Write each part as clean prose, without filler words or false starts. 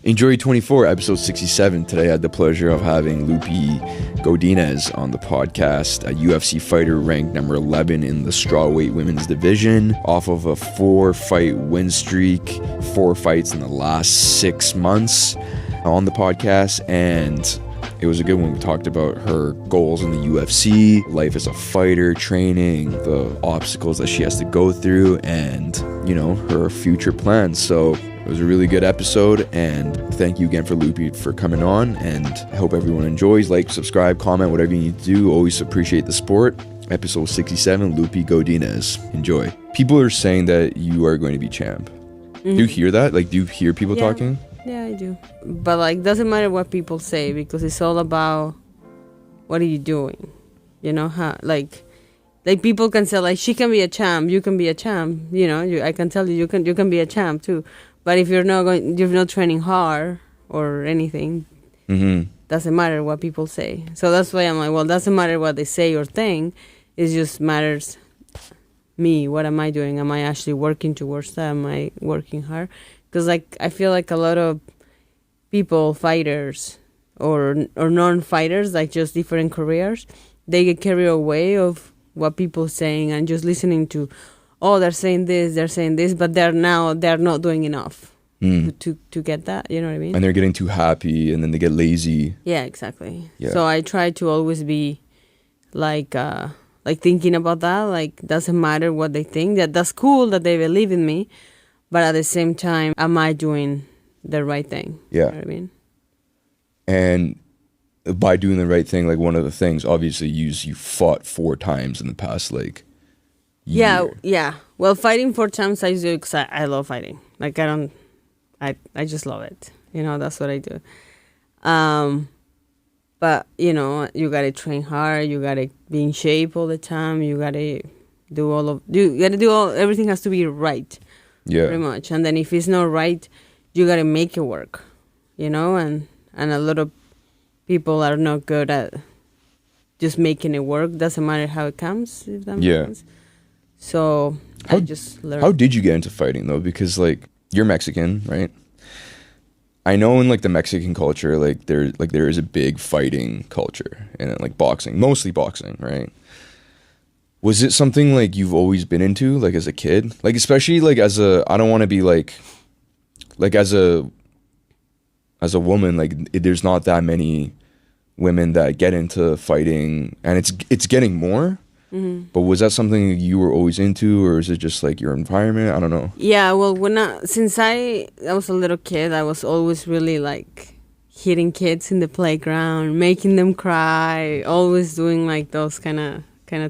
Enjoy 24, episode 67. Today I had the pleasure of having Loopy Godinez on the podcast, a UFC fighter ranked number 11 in the strawweight women's division, off of a 4-fight win streak, 4 fights in the last 6 months on the podcast, and it was a good one. We talked about her goals in the UFC, life as a fighter, training, the obstacles that she has to go through, and, you know, her future plans. So it was a really good episode, and thank you again for Loopy for coming on, and I hope everyone enjoys. Like, subscribe, comment, whatever you need to do. Always appreciate the support. Episode 67, Loopy Godinez. Enjoy. People are saying that you are going to be champ. Do you hear that? Like, do you hear people talking? Yeah, I do. But, like, doesn't matter what people say, because it's all about what are you doing? You know, how, like people can say, like, she can be a champ, you can be a champ. You know, I can tell you can be a champ too. But if you're not training hard or anything, doesn't matter what people say. So that's why I'm like, well, doesn't matter what they say or think. It just matters me. What am I doing? Am I actually working towards that? Am I working hard? Because, like, I feel like a lot of people, fighters or non-fighters, like just different careers, they get carried away of what people saying and just listening to, oh, they're saying this, but they're not doing enough to get that. You know what I mean? And they're getting too happy, and then they get lazy. Yeah, exactly. Yeah. So I try to always be like thinking about that. Like, doesn't matter what they think. That's cool that they believe in me. But at the same time, am I doing the right thing? Yeah. You know what I mean? And by doing the right thing, like, one of the things, obviously, you fought 4 times in the past, like, year. Yeah. Well, fighting 4 times I do because I love fighting. Like, I just love it. You know, that's what I do. But, you know, you got to train hard. You got to be in shape all the time. You got to everything has to be right. Yeah. Pretty much. And then if it's not right, you got to make it work, you know? And a lot of people are not good at just making it work. Doesn't matter how it comes, if that makes sense. So I just learned. How did you get into fighting, though? Because, like, you're Mexican, right? I know in, like, the Mexican culture, like, there is a big fighting culture, and, like, boxing, mostly boxing, right? Was it something, like, you've always been into, like, as a kid? Like, especially, like, I don't want to be, like, as a woman, like, there's not that many women that get into fighting, and it's getting more. But was that something you were always into, or is it just, like, your environment? I don't know. Yeah, well, since I was a little kid, I was always really, like, hitting kids in the playground, making them cry, always doing, like, those kind of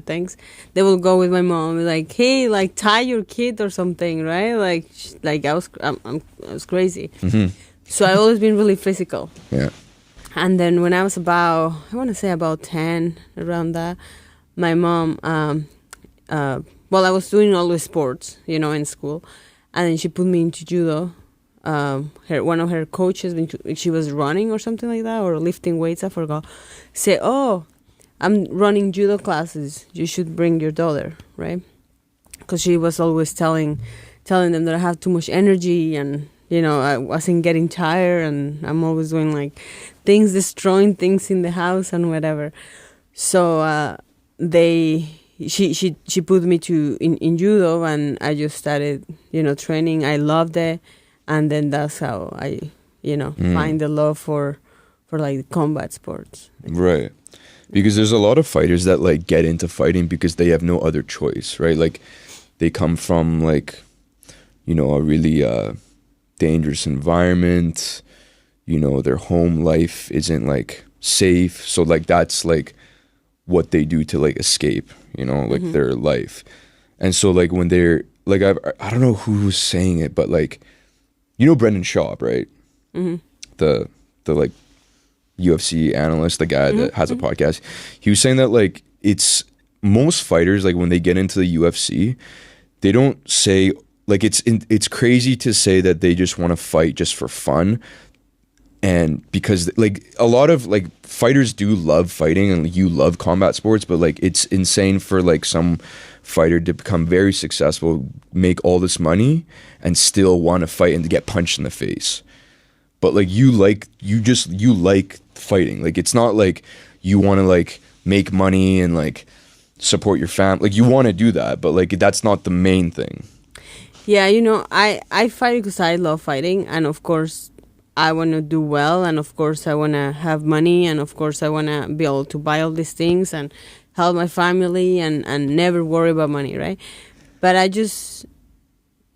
things. They will go with my mom, like, hey, like, tie your kid or something, right? Like I was crazy. So I always been really physical. Yeah. And then when I was about 10, around that, my mom, I was doing always sports, you know, in school, and then she put me into judo. One of her coaches, when she was running or something like that, or lifting weights, I forgot, say, oh, I'm running judo classes. You should bring your daughter, right? Because she was always telling them that I have too much energy, and, you know, I wasn't getting tired, and I'm always doing, like, destroying things in the house and whatever. So she put me in judo, and I just started, you know, training. I loved it, and then that's how I, you know, find the love for like combat sports. Right. Because there's a lot of fighters that, like, get into fighting because they have no other choice, right? Like, they come from, like, you know, a really dangerous environment. You know, their home life isn't, like, safe. So, like, that's, like, what they do to, like, escape, you know, like, their life. And so, like, when they're, like, I don't know who was saying it, but, like, you know Brendan Schaub, right? The like, UFC analyst, the guy that has a podcast. He was saying that, like, it's most fighters, like, when they get into the UFC, they don't say, like, it's crazy to say that they just want to fight just for fun. And because, like, a lot of, like, fighters do love fighting, and you love combat sports, but, like, it's insane for, like, some fighter to become very successful, make all this money, and still want to fight and to get punched in the face. but like you like fighting. Like it's not like you want to like make money and like support your family. Like you want to do that, but like that's not the main thing. Yeah, I fight because I love fighting, and of course I want to do well, and of course I want to have money, and of course I want to be able to buy all these things and help my family and never worry about money, right? But I just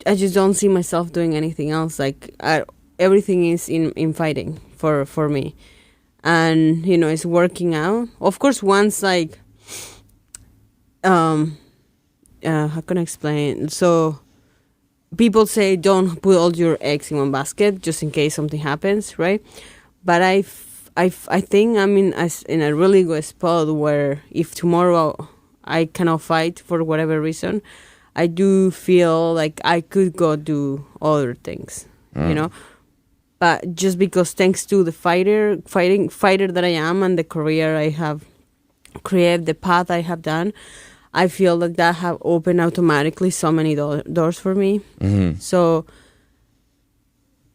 don't see myself doing anything else. Like everything is in fighting for me, and it's working out. Of course, once like how can I explain? So people say don't put all your eggs in one basket just in case something happens, right? But I think I'm in a really good spot where if tomorrow I cannot fight for whatever reason, I do feel like I could go do other things, But just because thanks to the fighter that I am and the career I have created, the path I have done, I feel like that have opened automatically so many doors for me. Mm-hmm. So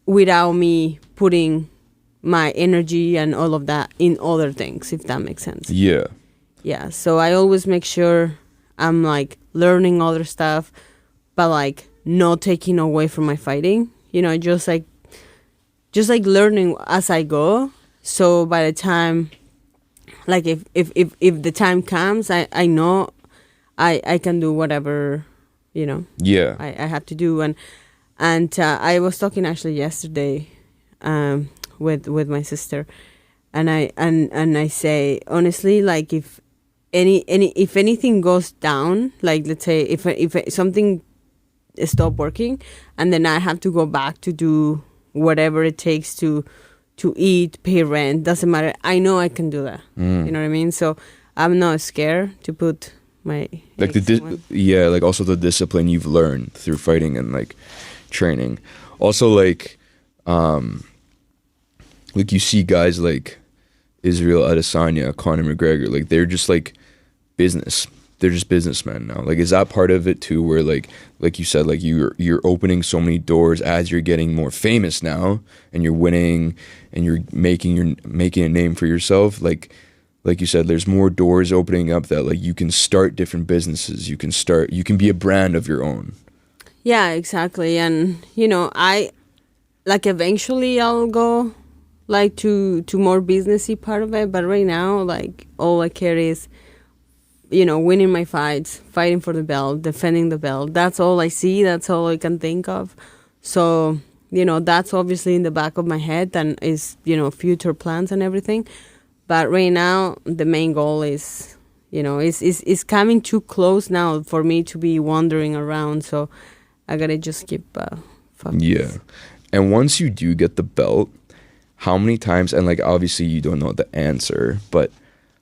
without me putting my energy and all of that in other things, if that makes sense. Yeah. Yeah. So I always make sure I'm like learning other stuff, but like not taking away from my fighting. Just like learning as I go. So by the time, like if the time comes, I know I can do whatever, Yeah. I have to do. And I was talking actually yesterday with my sister, and I say honestly, like if anything goes down, like let's say if something stop working, and then I have to go back to do whatever it takes to eat, pay rent, doesn't matter. I know I can do that. You know what I mean? So I'm not scared to put my like like also the discipline you've learned through fighting and like training. Also like you see guys like Israel Adesanya, Conor McGregor, like they're just like they're just businessmen now. Like is that part of it too, where like you said, like you're opening so many doors as you're getting more famous now and you're winning and you're making a name for yourself, like you said, there's more doors opening up that like you can start different businesses. You can be a brand of your own. Yeah, exactly. And I like eventually I'll go like to more businessy part of it, but right now like all I care is winning my fights, fighting for the belt, defending the belt. That's all I see, that's all I can think of. So that's obviously in the back of my head and is future plans and everything. But right now, the main goal is, is coming too close now for me to be wandering around. So I gotta just keep focused. Yeah. And once you do get the belt, how many times, and like obviously you don't know the answer, but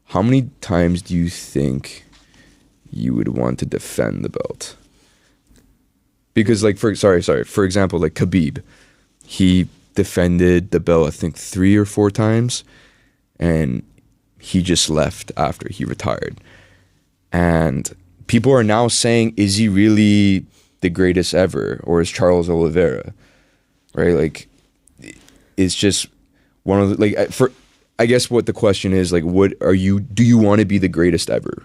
how many times do you think you would want to defend the belt? Because like, for example, like Khabib, he defended the belt, I think 3 or 4 times. And he just left after he retired. And people are now saying, is he really the greatest ever? Or is Charles Oliveira? Right? Like, it's just one of the, like, I guess what the question is, like, do you want to be the greatest ever?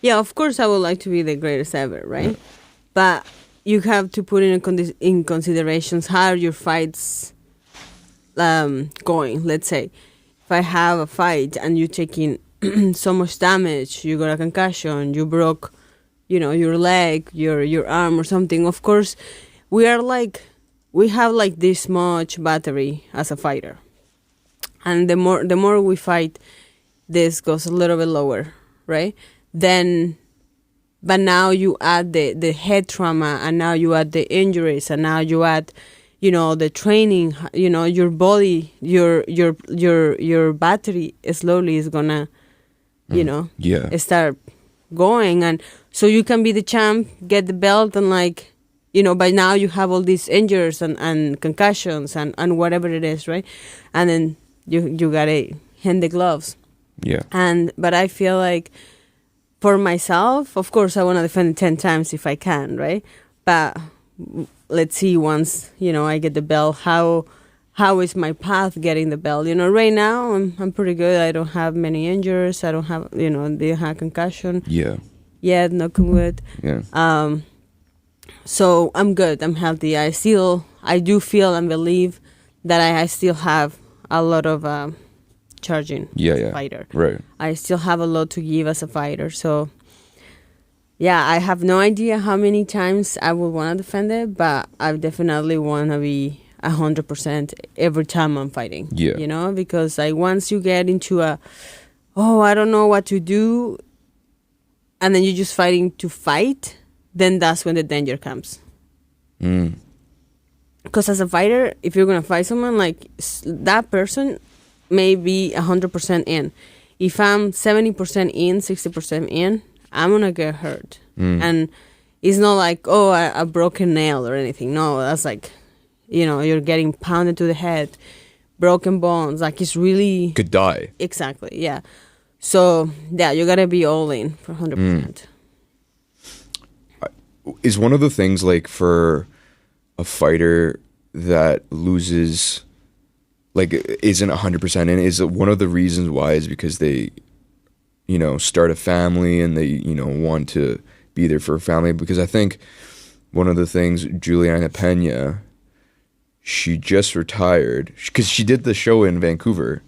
Yeah, of course I would like to be the greatest ever, right? Yeah. But you have to put in considerations how are your fights going, let's say. I have a fight and you're taking so much damage, you got a concussion, you broke, your leg, your arm or something. Of course, we have like this much battery as a fighter, and the more we fight, this goes a little bit lower, right? But now you add the head trauma, and now you add the injuries, and now you add the training, your body, your battery slowly is gonna, start going. And so you can be the champ, get the belt, and like, by now you have all these injuries and concussions and whatever it is, right? And then you gotta hand the gloves. Yeah. But I feel like for myself, of course, I want to defend it 10 times if I can, right? But let's see once, I get the belt, how how is my path getting the belt. Right now I'm pretty good. I don't have many injuries. I don't have, didn't have concussion Yeah. yet, knock on wood. Yeah. So I'm good. I'm healthy. I do feel and believe that I still have a lot of charging as a fighter. Right. I still have a lot to give as a fighter. So, yeah, I have no idea how many times I would want to defend it, but I definitely want to be 100% every time I'm fighting. Yeah. Because once you get into I don't know what to do, and then you're just fighting to fight, then that's when the danger comes. Because as a fighter, if you're going to fight someone, like that person may be 100% in. If I'm 70% in, 60% in, I'm going to get hurt. And it's not like, a broken nail or anything. No, that's like, you're getting pounded to the head, broken bones. Like it's really... Could die. Exactly, yeah. So, yeah, you got to be all in for 100%. Is one of the things, like, for a fighter that loses, like, isn't 100% in, is one of the reasons why is because they, start a family and they, want to be there for a family? Because I think one of the things, Juliana Pena, she just retired because she did the show in Vancouver.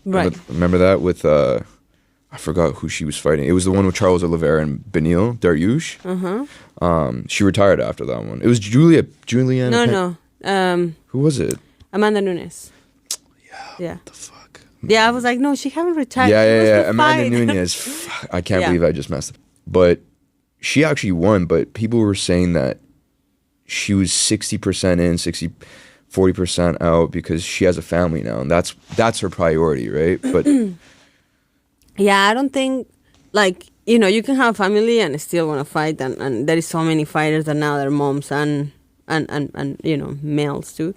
Right. Remember that with, I forgot who she was fighting. It was the one with Charles Oliveira and Benil Dariush. She retired after that one. It was Juliana. No. Who was it? Amanda Nunes. Yeah. What the fuck? Yeah, I was like, no, she haven't retired. Yeah. Amanda Nunes. I can't believe I just messed up. But she actually won. But people were saying that she was 60% in, 40% out because she has a family now, and that's her priority, right? But yeah, I don't think, like, you can have a family and still want to fight, and there is so many fighters that now they're moms and males too,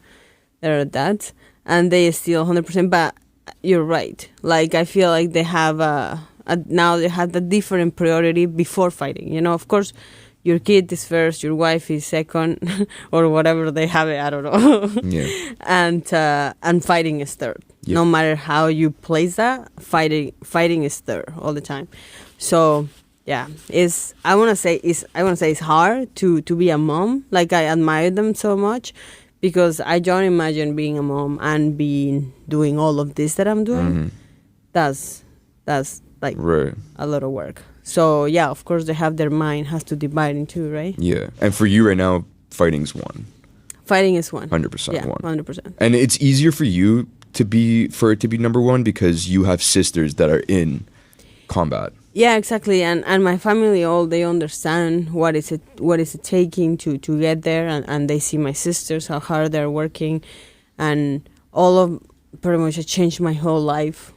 that are dads, and they still 100%. But you're right. Like I feel like they have now they have a different priority before fighting. Of course, your kid is first, your wife is second, or whatever they have it. I don't know. Yeah. And fighting is third. Yep. No matter how you place that, fighting is third all the time. So yeah, I want to say it's hard to be a mom. Like I admire them so much because I don't imagine being a mom and doing all of this that I'm doing. That's like a lot of work. So yeah, of course they have their mind has to divide in two, right? Yeah, and for you right now, fighting's one. Fighting is one. 100% yeah, one. 100%. And it's easier for you for it to be number one because you have sisters that are in combat. Yeah, exactly. And my family they understand what is it taking to get there, and they see my sisters how hard they're working, and all of pretty much it changed my whole life,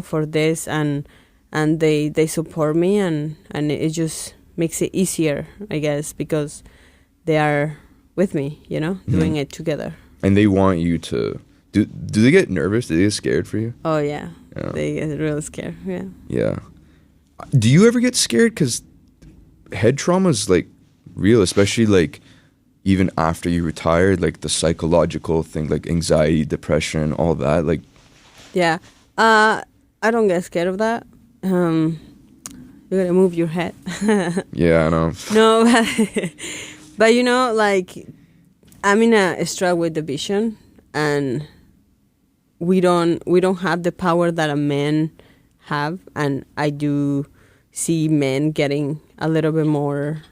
for this, and they support me, and it just makes it easier, I guess, because they are with me, doing it together. And they want you to do they get nervous? Do they get scared for you? Oh yeah. They get really scared. Yeah. Do you ever get scared? Because head trauma is like real, especially like even after you retired, like the psychological thing, like anxiety, depression, all that. Like, yeah, I don't get scared of that. You gotta move your head. Yeah, I know. No, but like I'm in a strawweight division, and we don't have the power that a man have, and I do see men getting a little bit more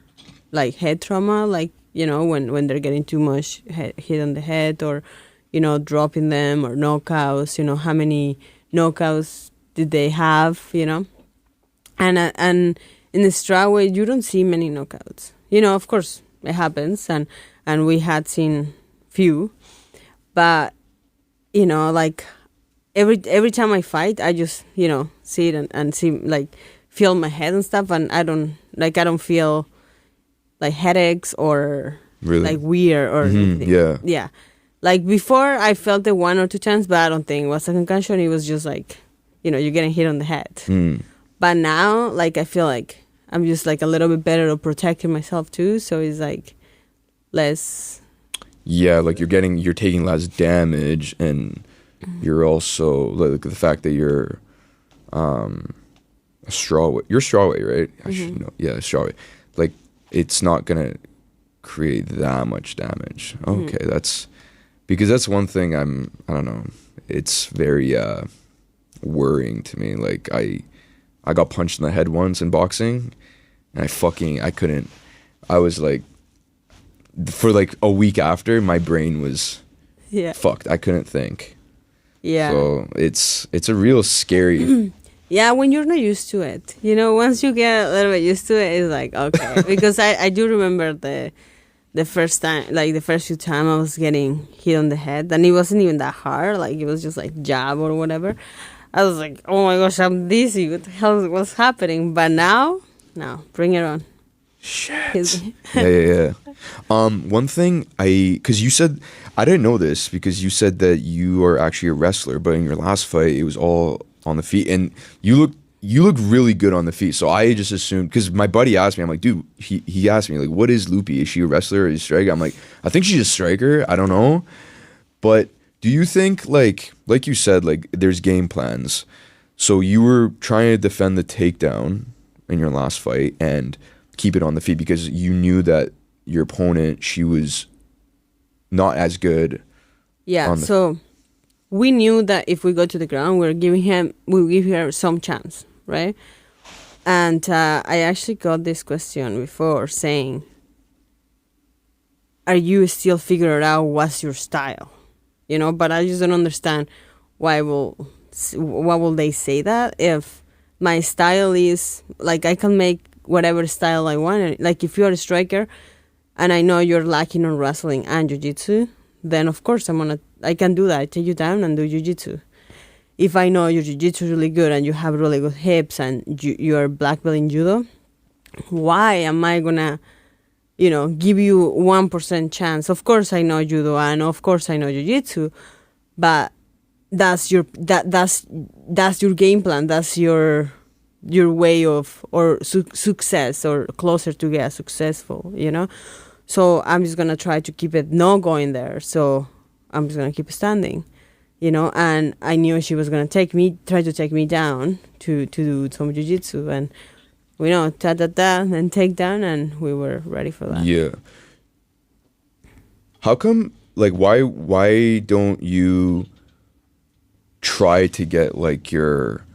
like head trauma, like when they're getting too much hit on the head, or dropping them, or knockouts. How many knockouts did they have? And in the strawweight you don't see many knockouts. Of course it happens, and we had seen few, but like every time I fight, I just see it and see, like, feel my head and stuff, and I don't feel like headaches or really? Like weird or anything. Yeah. Like before, I felt it 1 or 2 times, but I don't think it was a concussion. It was just like you're getting hit on the head. But now, like, I feel like I'm just like a little bit better at protecting myself too. So it's like less. Yeah, like you're taking less damage, and you're also like the fact that you're a strawweight. You're strawweight, right? I should know. Yeah, strawweight. Like it's not gonna create that much damage. Okay, that's because that's one thing I don't know. It's very worrying to me. Like I got punched in the head once in boxing, and I couldn't. I was like, for like a week after, my brain was fucked. I couldn't think. Yeah. So it's a real scary. Yeah, when you're not used to it. You know, once you get a little bit used to it, it's like, okay. Because I do remember the first time, like the first few times I was getting hit on the head, and it wasn't even that hard. Like it was just like jab or whatever. I was like, oh my gosh, I'm dizzy. What the hell was happening? But now, bring it on. Shit. Yeah. One thing because you said, I didn't know this, because you said that you are actually a wrestler, but in your last fight, it was all on the feet, and you look really good on the feet. So I just assumed, because my buddy asked me, I'm like, dude, he asked me, like, what is Loopy? Is she a wrestler or is she a striker? I'm like, I think she's a striker. I don't know. But do you think, like you said, like there's game plans? So you were trying to defend the takedown in your last fight and keep it on the feet because you knew that your opponent, she was not as good. Yeah, so we knew that if we go to the ground, we'll give her some chance, right? And I actually got this question before saying, are you still figuring out what's your style? You know, but I just don't understand why will they say that if my style is, like, I can make whatever style I want. Like, if you're a striker and I know you're lacking on wrestling and jiu-jitsu, then of course I can do that. I take you down and do jiu-jitsu. If I know your jiu-jitsu is really good and you have really good hips and you're black belt in judo, why am I gonna, give you 1% chance? Of course I know judo and of course I know jiu-jitsu, but that's your game plan. That's your way of success, or closer to get successful, So I'm just gonna try to keep it not going there. So I'm just gonna keep standing, And I knew she was gonna try to take me down to do some jiu-jitsu, and and take down, and we were ready for that. Yeah. How come? Like, why don't you try to get like your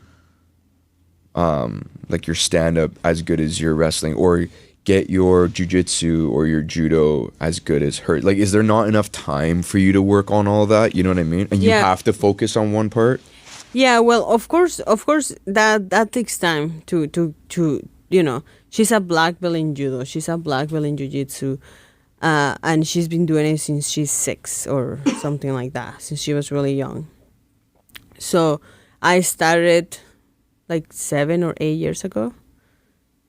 stand-up as good as your wrestling, or get your jiu-jitsu or your judo as good as her? Like, is there not enough time for you to work on all that? You know what I mean? And you have to focus on one part? Yeah, well, of course that takes time to she's a black belt in judo, she's a black belt in jiu-jitsu, and she's been doing it since she's 6 or something like that, since she was really young. So I started like 7 or 8 years ago.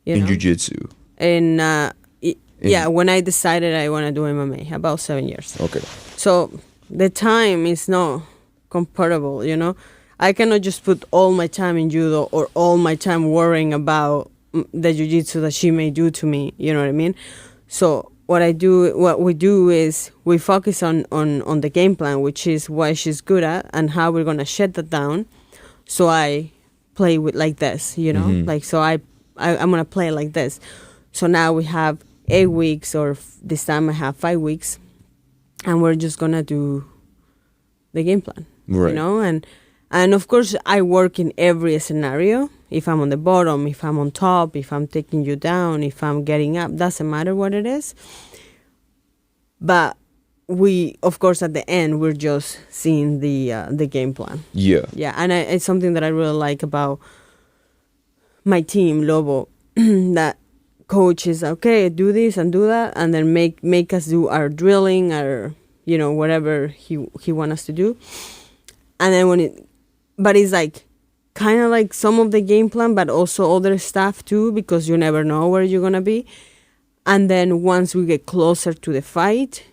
In jiu-jitsu? When I decided I want to do MMA, about 7 years. Okay. So the time is not comparable, I cannot just put all my time in judo or all my time worrying about the jiu-jitsu that she may do to me, you know what I mean? So what we do is we focus on the game plan, which is what she's good at and how we're going to shut that down. So I play with like this, like, so I'm going to play like this. So now we have 8 weeks, or this time I have 5 weeks, and we're just going to do the game plan, right. And of course I work in every scenario. If I'm on the bottom, if I'm on top, if I'm taking you down, if I'm getting up, doesn't matter what it is. But we, of course, at the end, we're just seeing the game plan. Yeah. Yeah, and it's something that I really like about my team, Lobo, that coach is, okay, do this and do that, and then make us do our drilling, or, whatever he wants us to do. And then but it's like, kind of like some of the game plan, but also other stuff too, because you never know where you're going to be. And then once we get closer to the fight,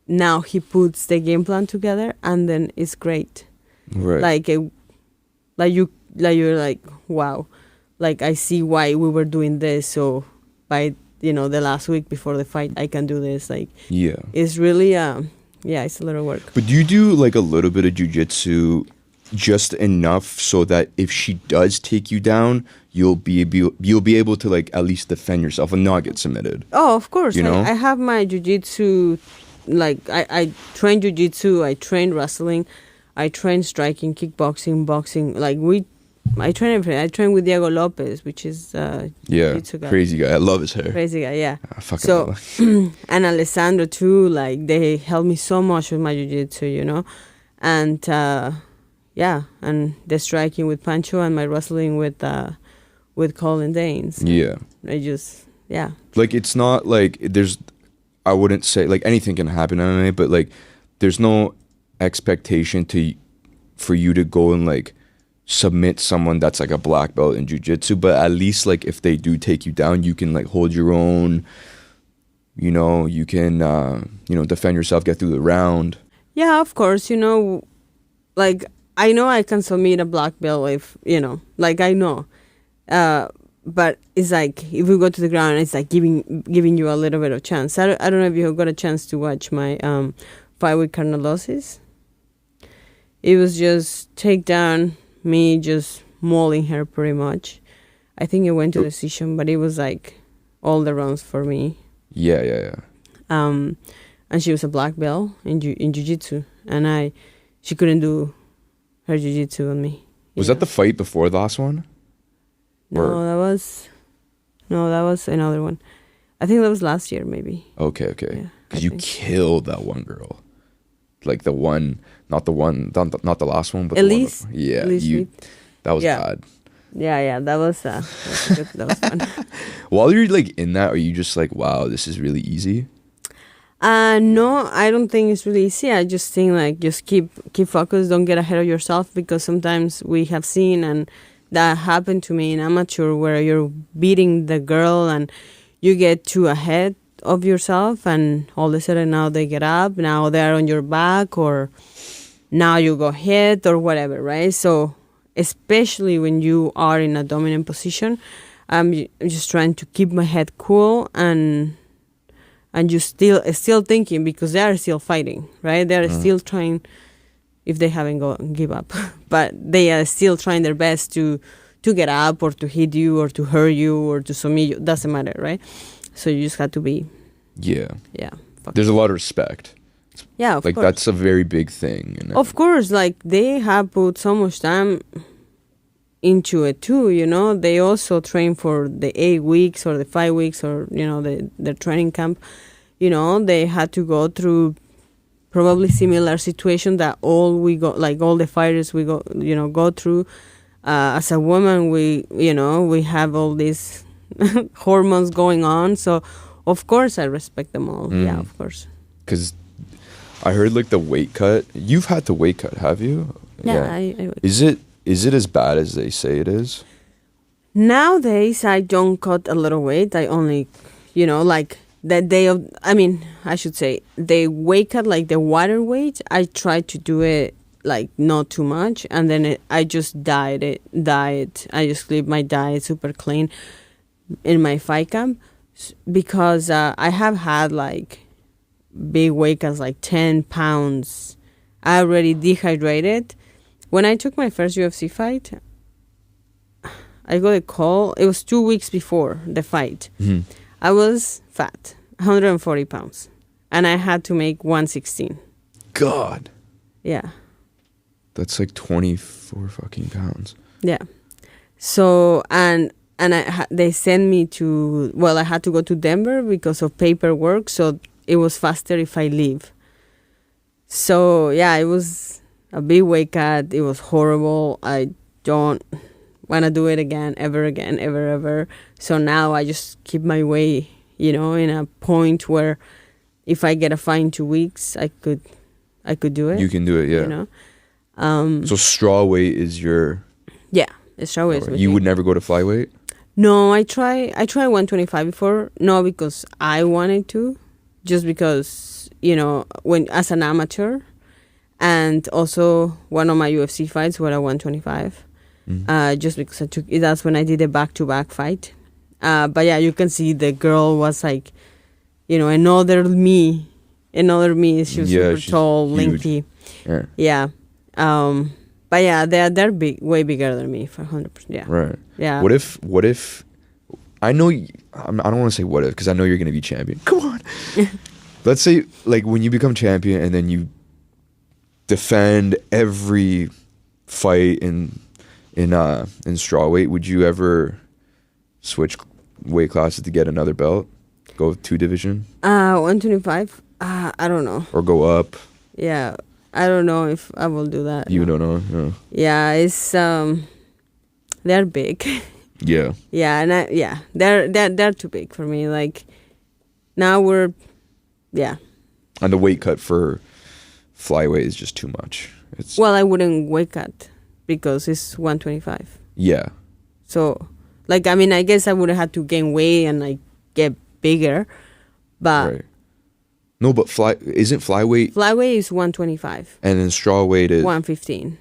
now he puts the game plan together, and then it's great. Right. You're like, wow, like I see why we were doing this. So by, the last week before the fight, I can do this. Like, yeah, it's really, Yeah, it's a little work. But do you do like a little bit of jujitsu, just enough so that if she does take you down, you'll be able to like at least defend yourself and not get submitted? Oh, of course. You know? I have my jiu-jitsu, like I train jiu-jitsu, I train wrestling, I train striking, kickboxing, boxing. Like I train everything. I train with Diego Lopez, which is jiu-jitsu guy. Crazy guy. I love his hair. Crazy guy, yeah. I fucking So, love it. and Alessandro too, like they helped me so much with my jiu-jitsu, you know? And yeah, and the striking with Pancho and my wrestling with Colin Danes. Yeah. I just, yeah. Like, it's not like I wouldn't say, like, anything can happen in MMA, but like there's no expectation for you to go and like submit someone that's like a black belt in jiu-jitsu, but at least like if they do take you down, you can like hold your own, you know, you can defend yourself, get through the round. Yeah, of course, you know, like I know I can submit a black belt if, you know, like I know, but it's like if we go to the ground, it's like giving you a little bit of chance. I don't know if you got a chance to watch my fight with Carnalosis. It was just takedown, me just mauling her pretty much. I think it went to decision, but it was like all the rounds for me. Yeah. And she was a black belt in jiu-jitsu, and she couldn't do her jiu-jitsu on me. Was that the fight before the last one? No, that was another one. I think that was last year, maybe. Okay. Yeah, Because you killed that one girl. Like the one, not the last one, but Elise. Yeah, Elise that was bad. Yeah, that was good. That was fun. While you're like in that, are you just like, wow, this is really easy? No, I don't think it's really easy. I just think like just keep focused, don't get ahead of yourself, because sometimes we have seen, and that happened to me in amateur, where you're beating the girl and you get too ahead of yourself, and all of a sudden now they get up, now they're on your back, or now you go hit or whatever, right? So especially when you are in a dominant position, I'm just trying to keep my head cool and just still thinking, because they are still fighting, right? They are still trying, if they haven't give up, but they are still trying their best to get up or to hit you or to hurt you or to submit you. Doesn't matter, right? So you just have to be yeah. Focused. There's a lot of respect. Yeah, of like course. That's a very big thing. You know? Of course, like they have put so much time into it too, you know. They also train for the 8 weeks or the 5 weeks, or you know, their training camp. You know, they had to go through probably similar situation that all the fighters go through. As a woman, we have all these hormones going on, so of course I respect them all. Yeah, of course. Because I heard like the weight cut. You've had to weight cut, have you? Yeah. I Is it as bad as they say it is? Nowadays, I don't cut a lot of weight. I only, like that day of, I should say, they weight cut, like the water weight. I try to do it like not too much, and then I just diet. I just keep my diet super clean in my fight camp, because I have had like big weight cuts, like 10 pounds. I already dehydrated. When I took my first UFC fight, I got a call. It was 2 weeks before the fight. Mm-hmm. I was fat, 140 pounds, and I had to make 116. God. Yeah. That's like 24 fucking pounds. Yeah. So, and they sent me to, I had to go to Denver because of paperwork, so it was faster if I leave. So, yeah, it was a big weight cut. It was horrible. I don't want to do it again, ever. So now I just keep my weight, in a point where if I get a fight in 2 weeks, I could do it. You can do it, yeah. So straw weight is your... Yeah, straw weight is you would never go to flyweight? No, I try 125 before. No, because I wanted to. Just because, when as an amateur, and also one of my UFC fights were at 125. Mm-hmm. Just because that's when I did a back-to-back fight. But yeah, you can see the girl was like, another me, Another me, she was super she's tall, huge. lengthy. Yeah. Yeah. But yeah, they're big, way bigger than me for 100%. Yeah. Right. Yeah. What if I know I don't want to say what if, because I know you're gonna be champion. Come on. Let's say like when you become champion and then you defend every fight in strawweight, would you ever switch weight classes to get another belt? Go 2 division? 125. I don't know. Or go up? Yeah, I don't know if I will do that. You don't know? No. Yeah, it's they're big. Yeah. Yeah, and they're too big for me. Like now And the weight cut for flyweight is just too much. Well, I wouldn't weight cut because it's 125. Yeah. So, like, I mean, I guess I would have had to gain weight and like get bigger, but Right. No, but isn't flyweight flyweight is 125. and then strawweight is 115.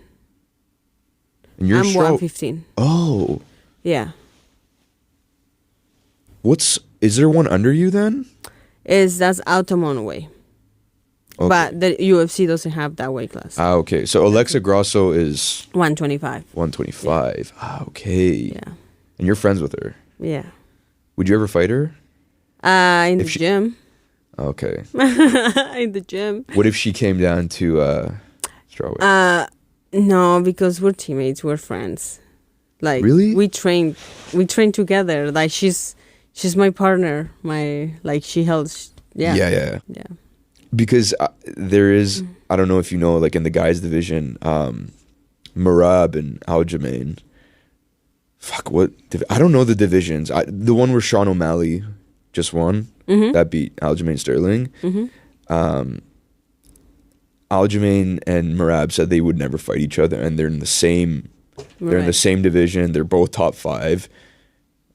And you're I'm 115. Oh. Yeah. Is there one under you then? That's Altamont weight. Okay. But the UFC doesn't have that weight class. Okay. So Alexa Grasso is 125. 125. Okay. Yeah. And you're friends with her. Yeah. Would you ever fight her? In the gym. Okay. In the gym. What if she came down to strawweight? No, because we're teammates, we're friends. Like Really? we train together. Like she's my partner. She helps. Yeah. Yeah. Yeah. Because there is, I don't know if you know, like in the guys division, Marab and Aljamain. Fuck, what? I don't know the divisions. The one where Sean O'Malley just won, that beat Aljamain Sterling. Aljamain and Marab said they would never fight each other, and they're in the same. They're in the same division. They're both top 5,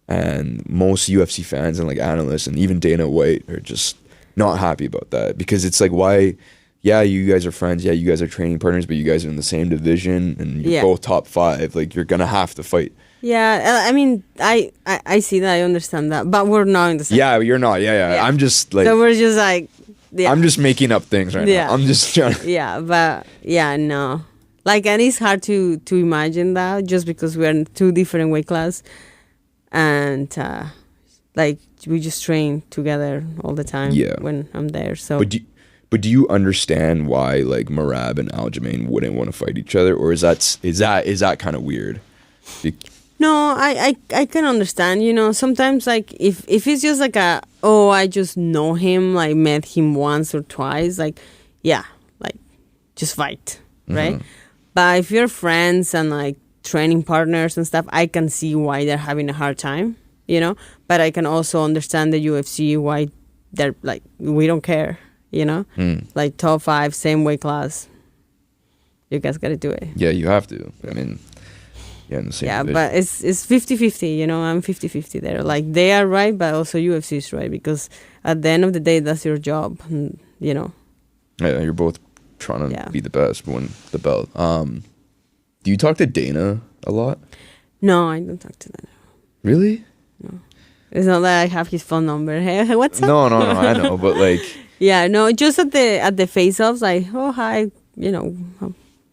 and most UFC fans and like analysts and even Dana White are just not happy about that, because it's like, why? Yeah, you guys are friends. Yeah, you guys are training partners, but you guys are in the same division and you're both top 5. Like, you're gonna have to fight. Yeah, I mean, I see that, I understand that, but we're not in the same. Yeah, you're not. Yeah. I'm just like. So we're just like. Yeah. I'm just making up things right now. I'm just trying to. Yeah, but no. Like, and it's hard to imagine that just because we're in 2 different weight class, and like we just train together all the time. Yeah. When I'm there, so. But do you understand why like Marab and Aljamain wouldn't want to fight each other, or is that kind of weird? No, I can understand. You know, sometimes like if it's just like I just know him, like met him once or twice, like yeah, like just fight, right? But if you're friends and like training partners and stuff, I can see why they're having a hard time, you know? But I can also understand the UFC, why they're like, we don't care, you know? Like top 5, same weight class. You guys got to do it. Yeah, you have to. I mean, yeah, in the same division. But it's 50-50, you know? I'm 50-50 there. Like, they are right, but also UFC is right, because at the end of the day, that's your job, you know? Yeah, you're both trying to be the best, win the belt. Do you talk to Dana a lot? No, I don't talk to Dana. Really? No. It's not that I have his phone number. Hey, what's up? No, I know, but like. Yeah, no, just at the face-offs, like, oh, hi, you know,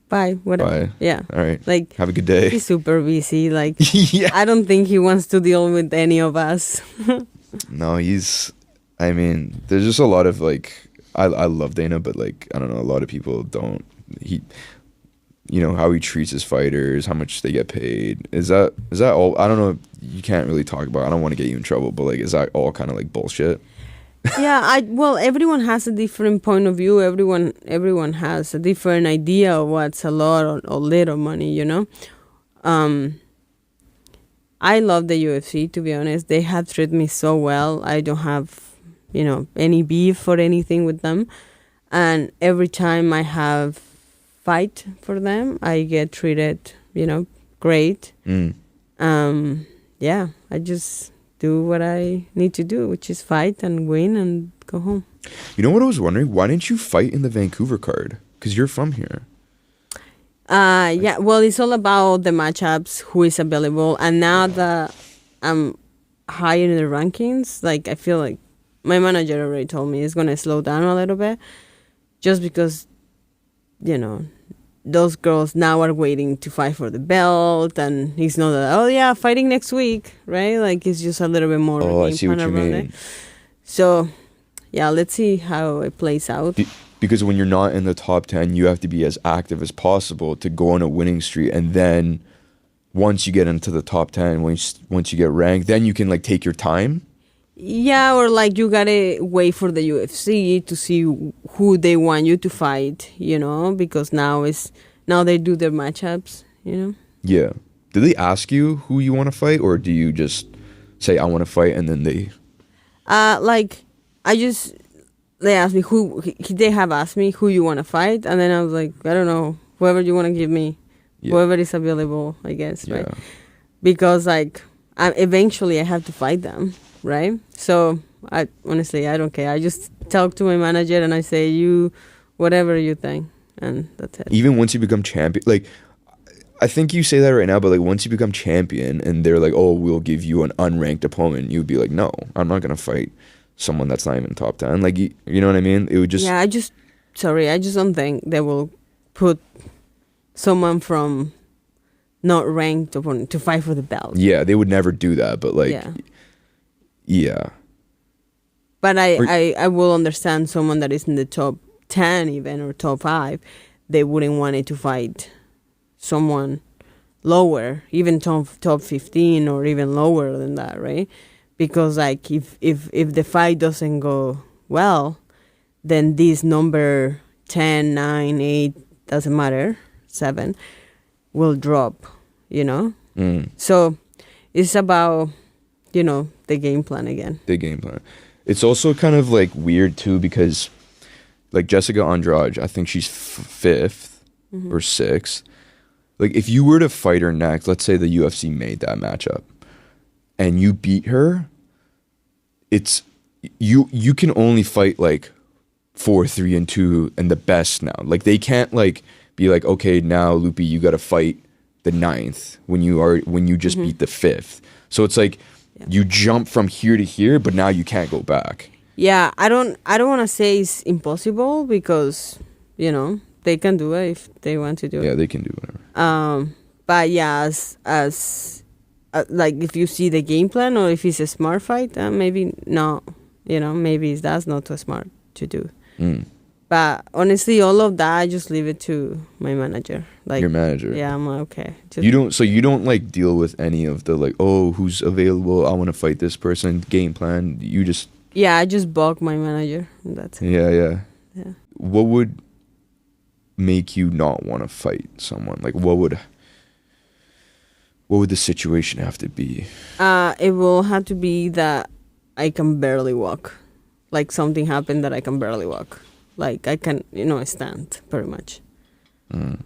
bye, whatever. Bye. Yeah. All right. Like, have a good day. He's super busy. Like, yeah. I don't think he wants to deal with any of us. No, I mean, there's just a lot of like, I love Dana, but like, I don't know, a lot of people don't. You know, how he treats his fighters, how much they get paid. Is that all? I don't know. You can't really talk about. I don't want to get you in trouble, but like, is that all kind of like bullshit? Yeah, well, everyone has a different point of view. Everyone has a different idea of what's a lot or little money, you know. I love the UFC, to be honest. They have treated me so well. I don't have, you know, any beef or anything with them. And every time I have fight for them, I get treated, you know, great. Yeah, I just do what I need to do, which is fight and win and go home. You know what I was wondering? Why didn't you fight in the Vancouver card? Because you're from here. Yeah, well, it's all about the matchups, who is available. And now that I'm higher in the rankings, like, I feel like my manager already told me it's gonna slow down a little bit, just because, you know, those girls now are waiting to fight for the belt, and he's not that, oh yeah, fighting next week, right? Like, it's just a little bit more. Oh, I see what you mean. So, yeah, let's see how it plays out. Because when you're not in the top 10, you have to be as active as possible to go on a winning streak. And then once you get into the top 10, once you get ranked, then you can like take your time. Yeah, or like you gotta wait for the UFC to see who they want you to fight, you know, because now they do their matchups, you know. Yeah. Do they ask you who you want to fight, or do you just say I want to fight and then they? They asked me they have asked me who you want to fight, and then I was like, I don't know, whoever you want to give me, whoever is available, I guess, right? Because like eventually I have to fight them, right? So I honestly don't care. I just talk to my manager and I say, you, whatever you think, and that's it. Even once you become champion, like I think you say that right now, but like once you become champion and they're like, oh, we'll give you an unranked opponent, you'd be like, no, I'm not gonna fight someone that's not even top 10. Like, you know what I mean? It would just... Yeah, I just don't think they will put someone from not ranked opponent to fight for the belt. Yeah, they would never do that, but like... Yeah. But I will understand someone that is in the top 10 even, or top 5, they wouldn't want it to fight someone lower, even top 15 or even lower than that, right? Because like if the fight doesn't go well, then this number 10, 9, 8, doesn't matter, 7, will drop, you know? So it's about, you know, the game plan again. The game plan. It's also kind of like weird too, because like Jessica Andrade, I think she's 5th or 6th. Like if you were to fight her next, let's say the UFC made that matchup, and you beat her, it's you can only fight like 4, 3, and 2 and the best now. Like they can't like be like, okay, now Loopy, you got to fight the 9th when you just beat the 5th. So it's like you jump from here to here, but now you can't go back. Yeah, I don't want to say it's impossible, because you know they can do it if they want to do it. Yeah, they can do whatever. But yeah, as like if you see the game plan, or if it's a smart fight, maybe not. You know, maybe that's not too smart to do. But honestly, all of that, I just leave it to my manager. Like your manager. Yeah, I'm like, okay. You don't like deal with any of the like, oh, who's available? I want to fight this person. Game plan. You just. Yeah, I just bug my manager. That's it. Yeah. What would make you not want to fight someone? Like, what would the situation have to be? It will have to be that I can barely walk. Like something happened that I can barely walk. Like I can, stand pretty much.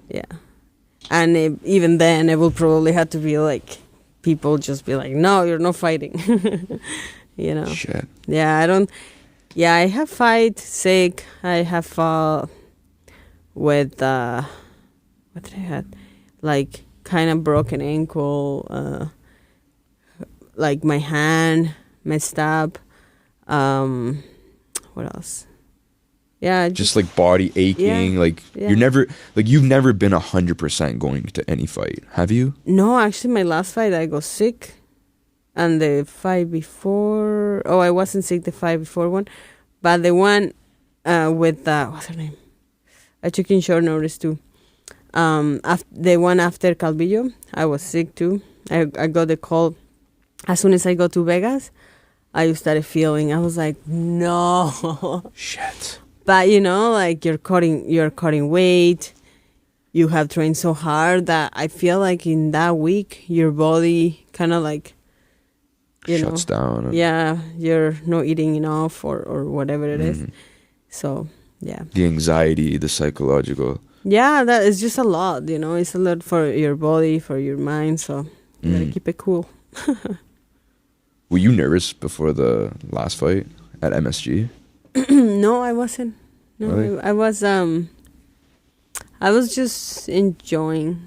Yeah. And even then, it will probably have to be like, people just be like, no, you're not fighting. Shit. Yeah, I have fight sick. I have fought with, what did I have? Like kind of broken ankle, like my hand messed up. What else? Yeah, just like body aching. You've never been 100% going to any fight, have you? No, actually, my last fight I got sick, and the fight before. Oh, I wasn't sick the fight before one, but the one with what's her name? I took in short notice too. The one after Calvillo, I was sick too. I got the call as soon as I got to Vegas. I started feeling. I was like, no. Shit. But like you're cutting weight. You have trained so hard that I feel like in that week your body kind of like shuts down. Yeah, you're not eating enough or whatever it is. So yeah. The anxiety, the psychological. Yeah, that is just a lot. It's a lot for your body, for your mind. So you gotta keep it cool. Were you nervous before the last fight at MSG? No, I wasn't. No, really? I was just enjoying,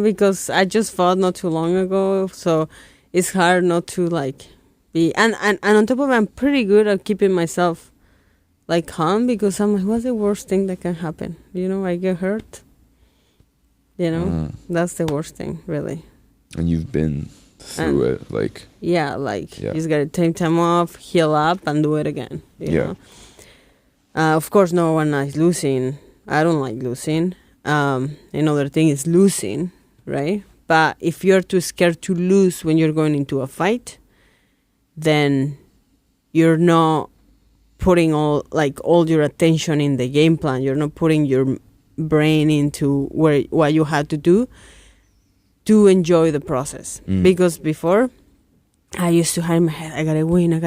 because I just fought not too long ago, so it's hard not to and on top of it, I'm pretty good at keeping myself like calm, because I'm like, what's the worst thing that can happen? I get hurt. That's the worst thing, really. And you've been through it, like... Yeah, you just gotta take time off, heal up, and do it again. You know? Of course, no one likes losing. I don't like losing. Another thing is losing, right? But if you're too scared to lose when you're going into a fight, then you're not putting all your attention in the game plan. You're not putting your brain into what you have to do to enjoy the process. Because before, I used to have in my head, I gotta win. And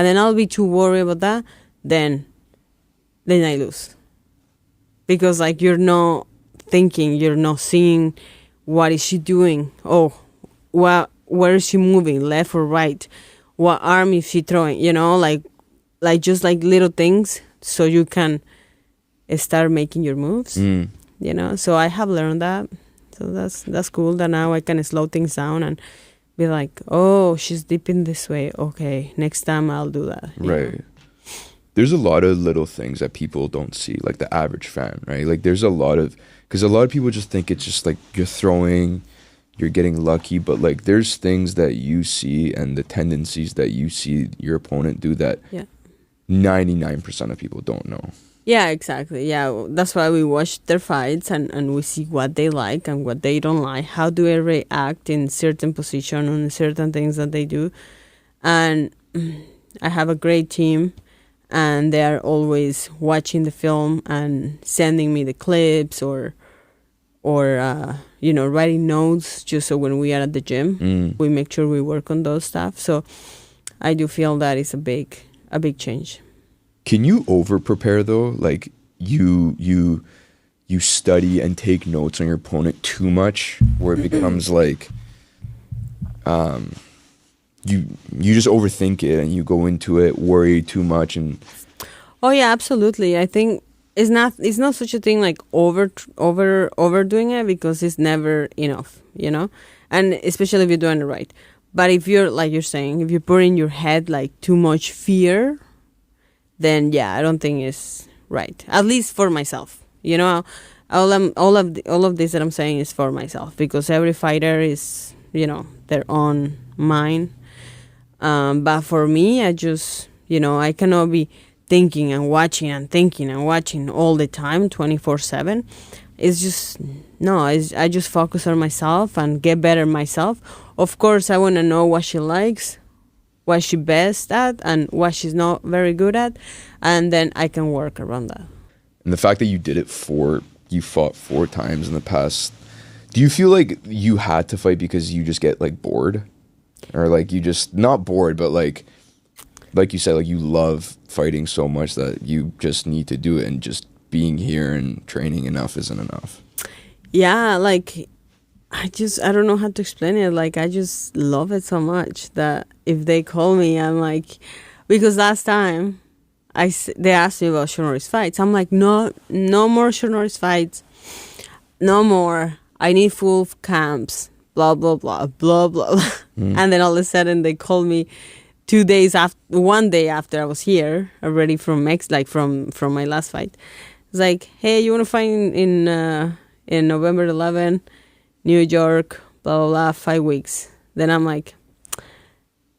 then I'll be too worried about that. Then I lose. Because you're not thinking, you're not seeing what is she doing. Oh, where is she moving, left or right? What arm is she throwing? Just little things, so you can start making your moves. So I have learned that. So that's cool, that now I can slow things down and be like, oh, she's dipping this way. Okay, next time I'll do that. Right. There's a lot of little things that people don't see, like the average fan, right? There's a lot of... Because a lot of people just think it's just you're throwing, you're getting lucky, but there's things that you see and the tendencies that you see your opponent do that 99% of people don't know. Yeah, exactly. Yeah, that's why we watch their fights and we see what they like and what they don't like. How do they react in certain position on certain things that they do? And I have a great team, and they are always watching the film and sending me the clips or writing notes, just so when we are at the gym, we make sure we work on those stuff. So I do feel that it's a big change. Can you over prepare though? You study and take notes on your opponent too much, where it becomes you just overthink it and you go into it worry too much and... Oh yeah, absolutely. I think it's not such a thing like overdoing it, because it's never enough, and especially if you're doing it right. But if you're, like you're saying, if you put in your head too much fear, then I don't think it's right. At least for myself, all of this that I'm saying is for myself, because every fighter is their own mind. But for me, I just I cannot be thinking and watching and thinking and watching all the time, 24/7. It's just I just focus on myself and get better myself. Of course, I want to know what she likes, what she's best at, and what she's not very good at, and then I can work around that. And the fact that you did it you fought 4 times in the past, do you feel like you had to fight because you just get bored? Or you just, not bored, but like you said, you love fighting so much that you just need to do it, and just being here and training enough isn't enough? Yeah, I don't know how to explain it. I just love it so much that if they call me, I'm like, because last time they asked me about short notice fights. I'm like, no more short notice fights. No more. I need full camps. Blah, blah, blah, blah, blah. And then all of a sudden they called me 2 days after, 1 day after I was here already from from my last fight. It's like, hey, you want to fight in November 11, New York, blah, blah, blah, 5 weeks. Then I'm like,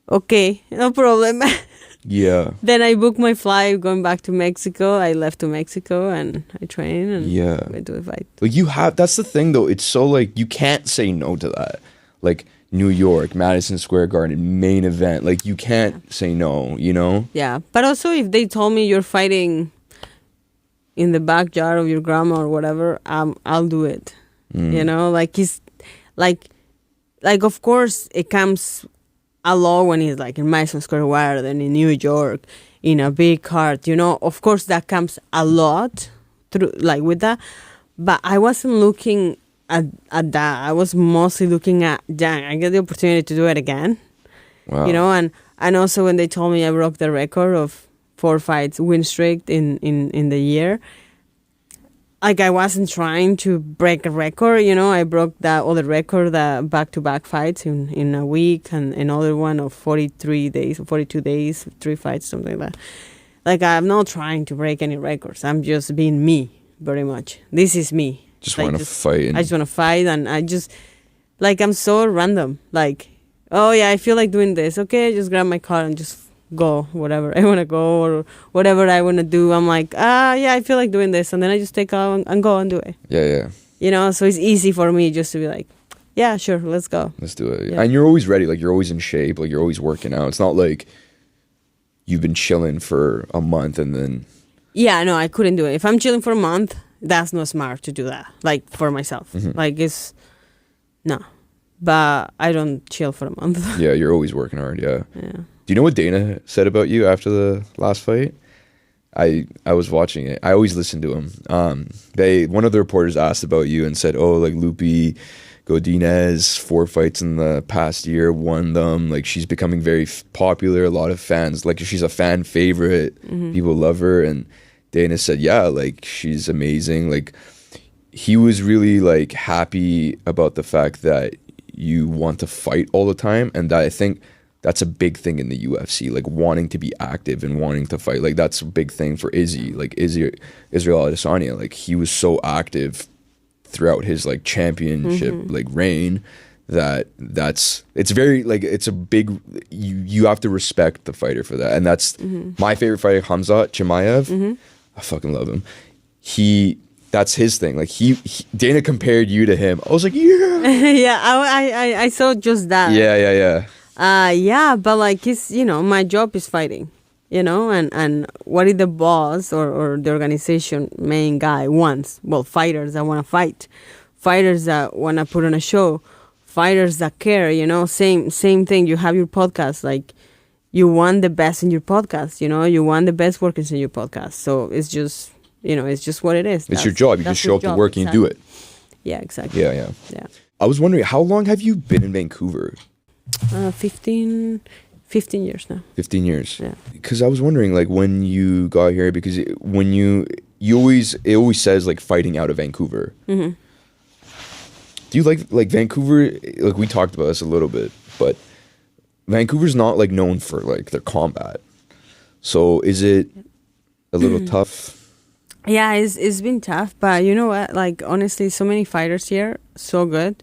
okay, no problem. Yeah. Then I booked my flight going back to Mexico. I left to Mexico and I train and I do a fight. That's the thing though. It's so you can't say no to that. New York, Madison Square Garden, main event. You can't say no, Yeah. But also if they told me you're fighting in the backyard of your grandma or whatever, I'll do it. It's of course it comes a lot when it's in Madison Square Garden in New York in a big card, of course that comes a lot through with that, but I wasn't looking at that. I was mostly looking at, dang, I get the opportunity to do it again. Wow. And also when they told me I broke the record of 4 fights win streak in the year, like I wasn't trying to break a record, you know. I broke that other record, the back-to-back fights in a week, and another one of 43 days or 42 days, 3 fights, something like that. Like, I'm not trying to break any records. I'm just being me, very much. This is me. Just Like, want to fight. I just want to fight, and I just, like, I'm so random. Like, oh yeah, I feel like doing this. Okay, I just grab my car and just go, whatever I want to go, or whatever I want to do. I'm like, yeah, I feel like doing this, and then I just take out and go and do it. Yeah. You know, so it's easy for me just to be like, yeah, sure, let's go. Let's do it. Yeah. And you're always ready. Like, you're always in shape. Like, you're always working out. It's not like you've been chilling for a month and then... Yeah, no, I couldn't do it. If I'm chilling for a month, that's not smart to do that. Like, for myself. Like, it's... No. But I don't chill for a month. Yeah, you're always working hard, yeah. Yeah. Do you know what Dana said about you after the last fight? I was watching it. I always listen to him. One of the reporters asked about you and said, oh, like, Loopy Godinez, 4 fights in the past year, won them. Like, she's becoming very popular. A lot of fans, like, she's a fan favorite. People love her. And Dana said, yeah, like, she's amazing. Like, he was really, like, happy about the fact that you want to fight all the time, and that I think that's a big thing in the UFC, like wanting to be active and wanting to fight. Like, that's a big thing for Izzy. Like, Israel Adesanya, like, he was so active throughout his like championship like reign it's very like, it's a big, you have to respect the fighter for that. And that's my favorite fighter, Khamzat Chimaev. I fucking love him. That's his thing. Like, he Dana compared you to him. I was like, yeah. Yeah, I saw just that. Yeah. Yeah, but like, it's, you know, my job is fighting, you know, and what is the boss or the organization main guy wants? Well, fighters that want to fight, fighters that want to put on a show, fighters that care, you know. Same thing. You have your podcast, like, you want the best in your podcast, you know, you want the best workers in your podcast. So it's just, you know, it's just what it is. It's your job. You just show up to work and you do it. Yeah, exactly. Yeah. I was wondering, how long have you been in Vancouver? 15 years now. 15 years. Yeah. Because I was wondering, like, when you got here, because when it always says like fighting out of Vancouver. Do you like Vancouver? Like, we talked about this a little bit, but Vancouver's not like known for like their combat. So is it a little tough? Yeah, it's been tough, but you know what? Like, honestly, so many fighters here, so good,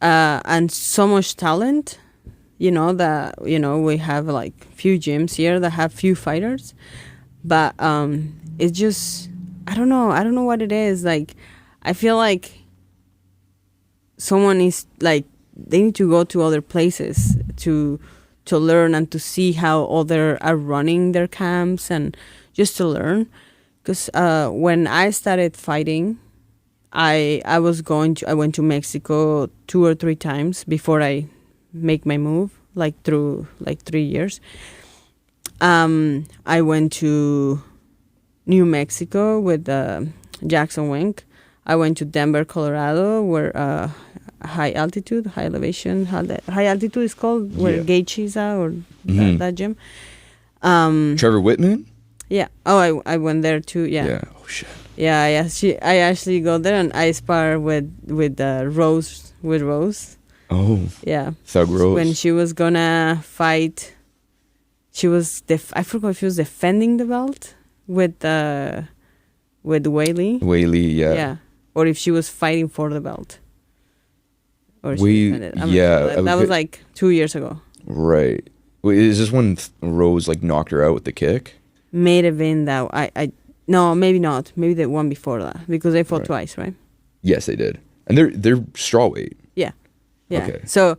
and so much talent. You know that, you know, we have like few gyms here that have few fighters, but it's just, I don't know what it is. Like, I feel like someone is like, they need to go to other places to learn and to see how other are running their camps, and just to learn. Because when I started fighting, I went to Mexico 2 or 3 times before I make my move, like through like 3 years. I went to New Mexico with Jackson Wink. I went to Denver, Colorado, where high altitude is called, where Gaethje's at, or that gym. Trevor Whitman? Yeah. Oh, I went there too. Yeah. Yeah. Oh shit. Yeah. I actually go there and I spar with Rose. Oh. Yeah. Thug Rose. When she was gonna fight, she was I forgot if she was defending the belt with Whaley. Whaley, yeah. Yeah. Or if she was fighting for the belt. Or she defended. I'm not sure. That was like 2 years ago. Right. Wait, is this when Rose like knocked her out with the kick? May have been that. No, maybe not. Maybe the one before that, because they fought twice, right? Yes, they did, and they're strawweight. Yeah. Okay. So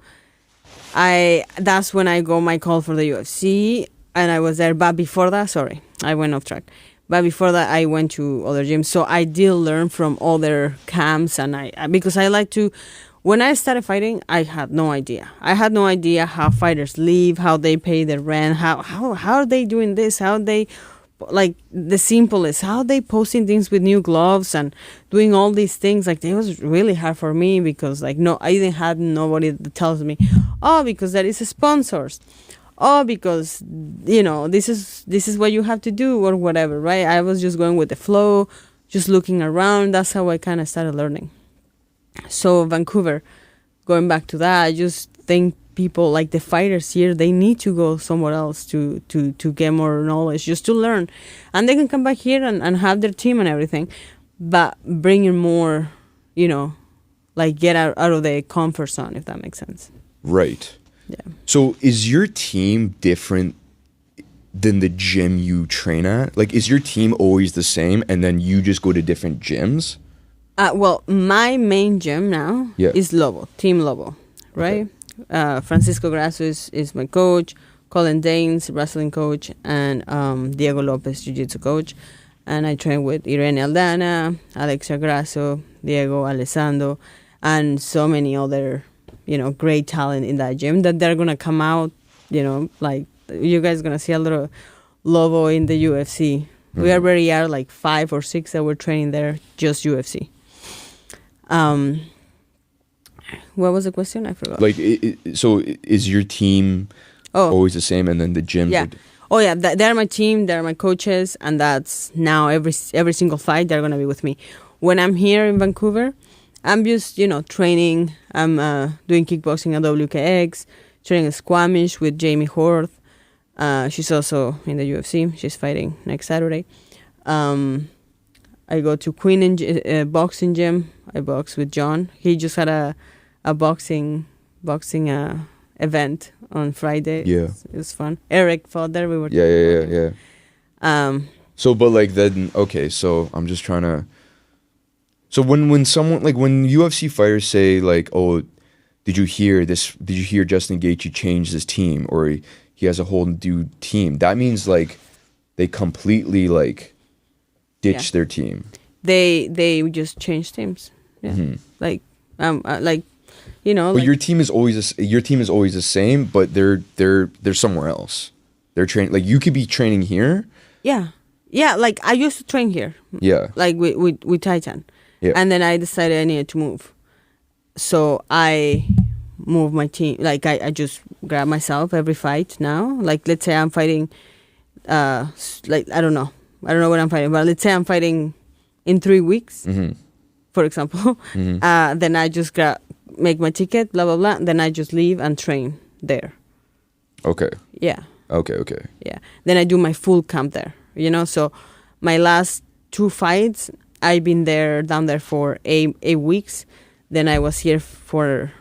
that's when I got my call for the UFC, and I was there. But before that, sorry, I went off track. But before that, I went to other gyms, so I did learn from other camps, and because I like to. When I started fighting, I had no idea. I had no idea how fighters live, how they pay their rent, how are they doing this, how they, like, the simplest, how they posting things with new gloves and doing all these things. Like, it was really hard for me because, like, no, I didn't have nobody that tells me, oh, because there is sponsors, oh, because, you know, this is what you have to do or whatever, right? I was just going with the flow, just looking around. That's how I kind of started learning. So Vancouver, going back to that, I just think people like the fighters here, they need to go somewhere else to get more knowledge, just to learn. And they can come back here and have their team and everything, but bringing more, like get out of the comfort zone, if that makes sense. Right. Yeah. So is your team different than the gym you train at? Like, is your team always the same and then you just go to different gyms? Well, my main gym now is Lobo, Team Lobo, right? Okay. Francisco Grasso is my coach, Colin Danes, wrestling coach, and Diego Lopez, jiu-jitsu coach. And I train with Irene Aldana, Alexia Grasso, Diego Alessandro, and so many other, great talent in that gym that they're going to come out, like you guys going to see a little Lobo in the UFC. Mm-hmm. We already are like 5 or 6 that we're training there, just UFC. What was the question? I forgot. Like, so is your team always the same, and then the gym? Yeah. Oh yeah, they're my team. They're my coaches, and that's now every single fight they're gonna be with me. When I'm here in Vancouver, I'm just training. I'm doing kickboxing at WKX, training squamish with Jamie Horth. She's also in the UFC. She's fighting next Saturday. I go to Queen boxing gym. I box with John. He just had a boxing event on Friday. Yeah, it was fun. Eric fought there. We were yeah. So, but like then, okay. So I'm just trying to. So when someone like when UFC fighters say like, oh, did you hear this? Did you hear Justin Gaethje changed his team, or he has a whole new team? That means like they completely like ditch their team. They just change teams. Yeah, like But your team is always the same, but they're somewhere else. They're training like you could be training here. Yeah. Like I used to train here. Yeah. Like with Titan. Yeah. And then I decided I needed to move, so I moved my team. Like I just grab myself every fight now. Like let's say I'm fighting, like I don't know what I'm fighting, but let's say I'm fighting in 3 weeks, for example. Then I just make my ticket, blah blah blah. Then I just leave and train there. Okay. Yeah. Okay. Yeah. Then I do my full camp there. So my last 2 fights, I've been down there for 8 weeks. Then I was here for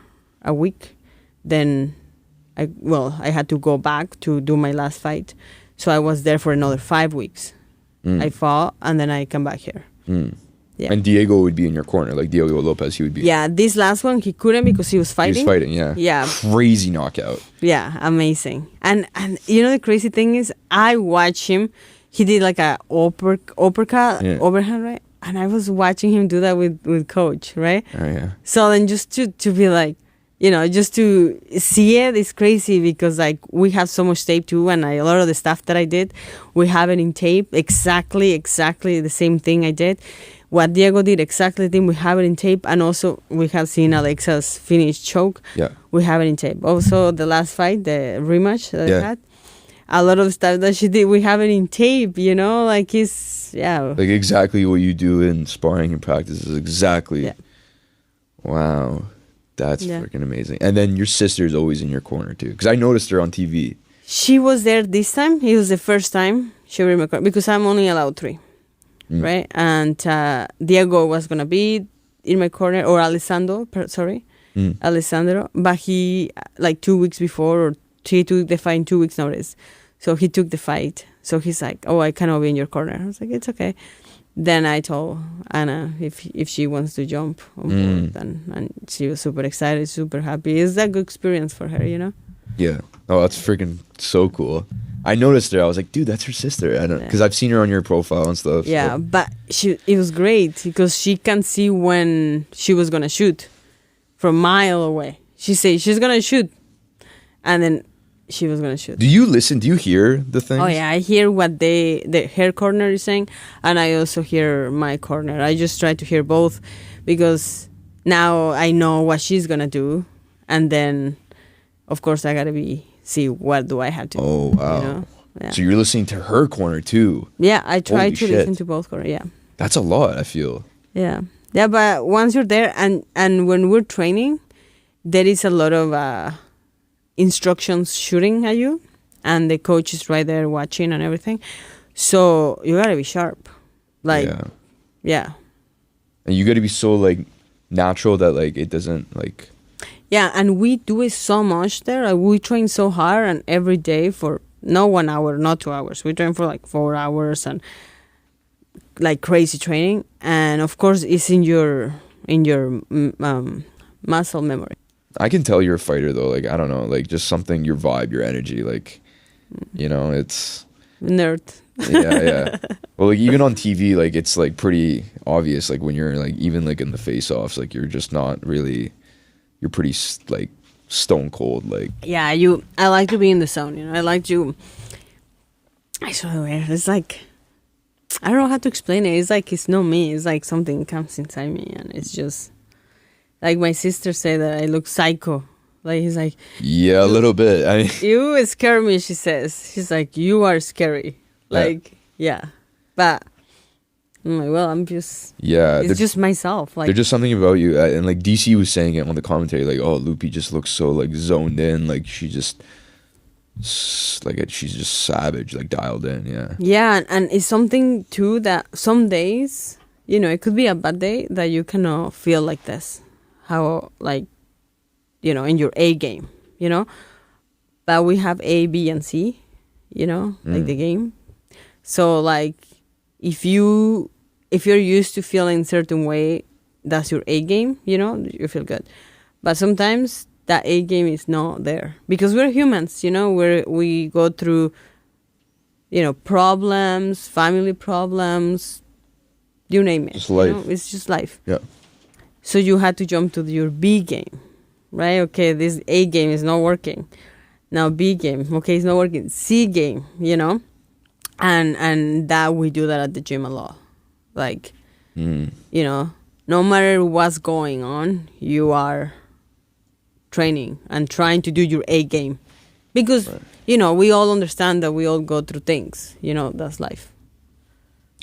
a week. Then I had to go back to do my last fight. So I was there for another 5 weeks. I fought and then I come back here. Yeah. And Diego would be in your corner, like Diego Lopez, he would be. Yeah, this last one he couldn't because he was fighting. He was fighting, yeah. Yeah. Crazy knockout. Yeah, amazing. And the crazy thing is, I watched him. He did like a uppercut, overhand, right? And I was watching him do that with coach, right? Oh yeah. So then just to be like, just to see it is crazy because like we have so much tape too, and a lot of the stuff that I did, we have it in tape. Exactly the same thing I did. What Diego did, exactly the thing, we have it in tape. And also we have seen Alexa's finished choke. Yeah. We have it in tape. Also the last fight, the rematch that I had, a lot of the stuff that she did, we have it in tape, like it's, like exactly what you do in sparring and practice is exactly. Yeah. Wow. That's freaking amazing. And then your sister's always in your corner too, because I noticed her on TV. She was there this time. It was the first time she was in my corner because I'm only allowed 3, right? And Diego was gonna be in my corner, or Alessandro, Alessandro. But he like 2 weeks before, or he took the fight in 2 weeks' notice, so he took the fight. So he's like, "Oh, I cannot be in your corner." I was like, "It's okay." Then I told Anna if she wants to jump on board, and she was super excited, super happy. It's a good experience for her, Yeah. Oh, that's freaking so cool. I noticed her. I was like, dude, that's her sister. I don't, because I've seen her on your profile and stuff. Yeah, so. But it was great because she can see when she was gonna shoot from a mile away. She said she's gonna shoot, and then she was gonna shoot. Do you listen? Do you hear the things? Oh yeah, I hear what her corner is saying, and I also hear my corner. I just try to hear both because now I know what she's gonna do, and then of course I gotta see what do I have to do. Oh wow! Yeah. So you're listening to her corner too? Yeah, I try to listen to both corners. Yeah. That's a lot, I feel. Yeah. Yeah, but once you're there, and when we're training, there is a lot of instructions shooting at you, and the coach is right there watching and everything. So you gotta be sharp. Like, yeah. And you gotta be so, like, natural that, like, it doesn't, like... Yeah, and we do it so much there. Like, we train so hard, and every day for, not 1 hour, not 2 hours. We train for, like, 4 hours, and, like, crazy training. And, of course, it's in your muscle memory. I can tell you're a fighter, though. Like, I don't know. Like, just something, your vibe, your energy. Like, you know, it's... Nerd. Yeah. Well, like, even on TV, like, it's, like, pretty obvious. Like, when you're, like, even, like, in the face-offs, like, you're just not really... You're pretty, like, stone cold. Like... Yeah, I like to be in the zone, you know? I like to... It's so weird. It's like... I don't know how to explain it. It's like it's not me. It's like something comes inside me, and it's just... Like, my sister said that I look psycho. Like, he's like... Yeah, a little bit. I mean... You scare me, she says. She's like, you are scary. Like, yeah. But, I'm like, well, I'm just... Yeah. It's just myself. Like, there's just something about you. And, like, DC was saying it on the commentary. Like, oh, Loopy just looks so, like, zoned in. Like, she just... Like, she's just savage. Like, dialed in, yeah. Yeah, and it's something, too, that some days... You know, it could be a bad day that you cannot feel like this. How, like, you know, in your A game, you know? But we have A, B, and C, you know, like the game. So, like, if you're used to feeling certain way, that's your A game, you know, you feel good. But sometimes that A game is not there. Because we're humans, you know, we go through, you know, problems, family problems, you name it. Just life. You know? It's just life. Yeah. So you had to jump to your B game, right? Okay, this A game is not working. Now B game, okay, it's not working. C game, you know? And that we do that at the gym a lot. Like, you know, no matter what's going on, you are training and trying to do your A game. Because, you know, we all understand that we all go through things. You know, that's life.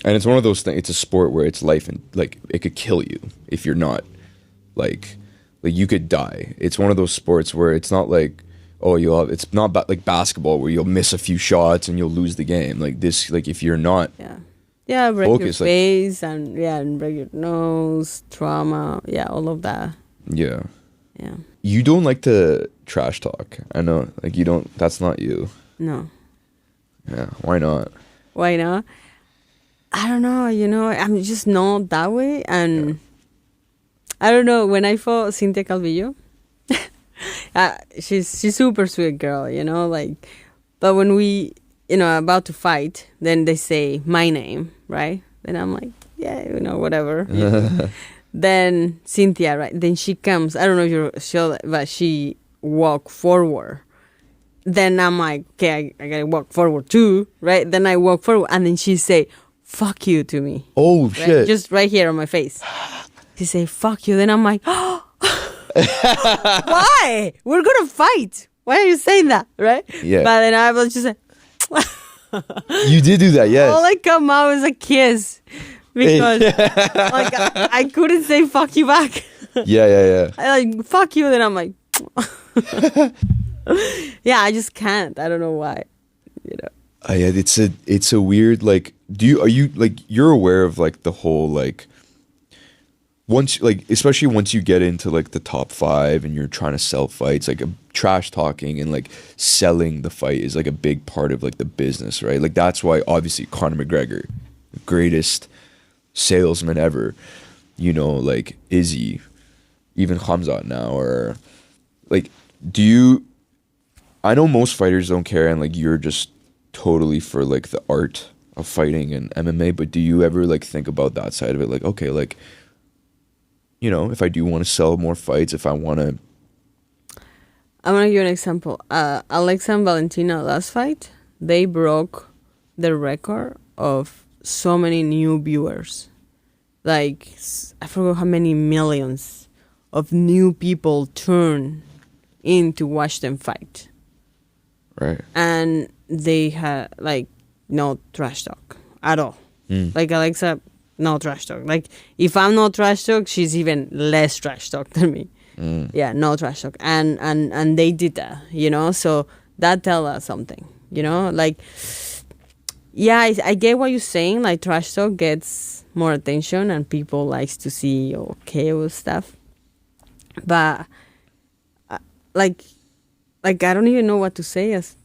And it's one of those things, it's a sport where it's life and, like, it could kill you if you're not, like you could die. It's one of those sports where it's not like, oh, it's not like basketball where you'll miss a few shots and you'll lose the game. Like this, like if you're not break focused, your face and break your nose, trauma, all of that. Yeah. Yeah. You don't like to trash talk. I know, like you don't, that's not you. No. Yeah, why not? Why not? I don't know, you know, I'm just not that way. And I don't know, when I fought Cynthia Calvillo, she's super sweet girl, you know, like, but when we, you know, about to fight, then they say my name, right? Then I'm like, yeah, you know, whatever. Then Cynthia, right? Then she comes, I don't know if you're sure, but she walk forward. Then I'm like, okay, I gotta walk forward too, right? Then I walk forward, and then she say, fuck you to me. Oh, right? shit. Just right here on my face. She say, fuck you. Then I'm like, oh, why? We're gonna fight. Why are you saying that, right? Yeah. But then I was just like, you did do that, yes. all that come out was a kiss. Because like I couldn't say fuck you back. Yeah. I like, fuck you. Then I'm like, yeah, I just can't. I don't know why, you know. Yeah, it's a weird, like, are you like, you're aware of like the whole, like, once, like, especially once you get into like the top 5 and you're trying to sell fights, like trash talking and like selling the fight is like a big part of like the business, right? Like that's why obviously Conor McGregor, greatest salesman ever, you know, like Izzy, even Khamzat now, or like, I know most fighters don't care and like you're just totally for like the art of fighting and MMA, but do you ever like think about that side of it? Like, okay, like, you know, if I do want to sell more fights, if I want to... I'm going to give you an example. Alexa and Valentina last fight, they broke the record of so many new viewers. Like, I forgot how many millions of new people turn in to watch them fight. Right. And they had, like, no trash talk at all. Like, Alexa no trash talk. Like if I'm not trash talk, she's even less trash talk than me. Yeah, no trash talk. And they did that, you know. So that tell us something, you know. Like, yeah, I get what you're saying. Like trash talk gets more attention and people likes to see chaos stuff. But like I don't even know what to say as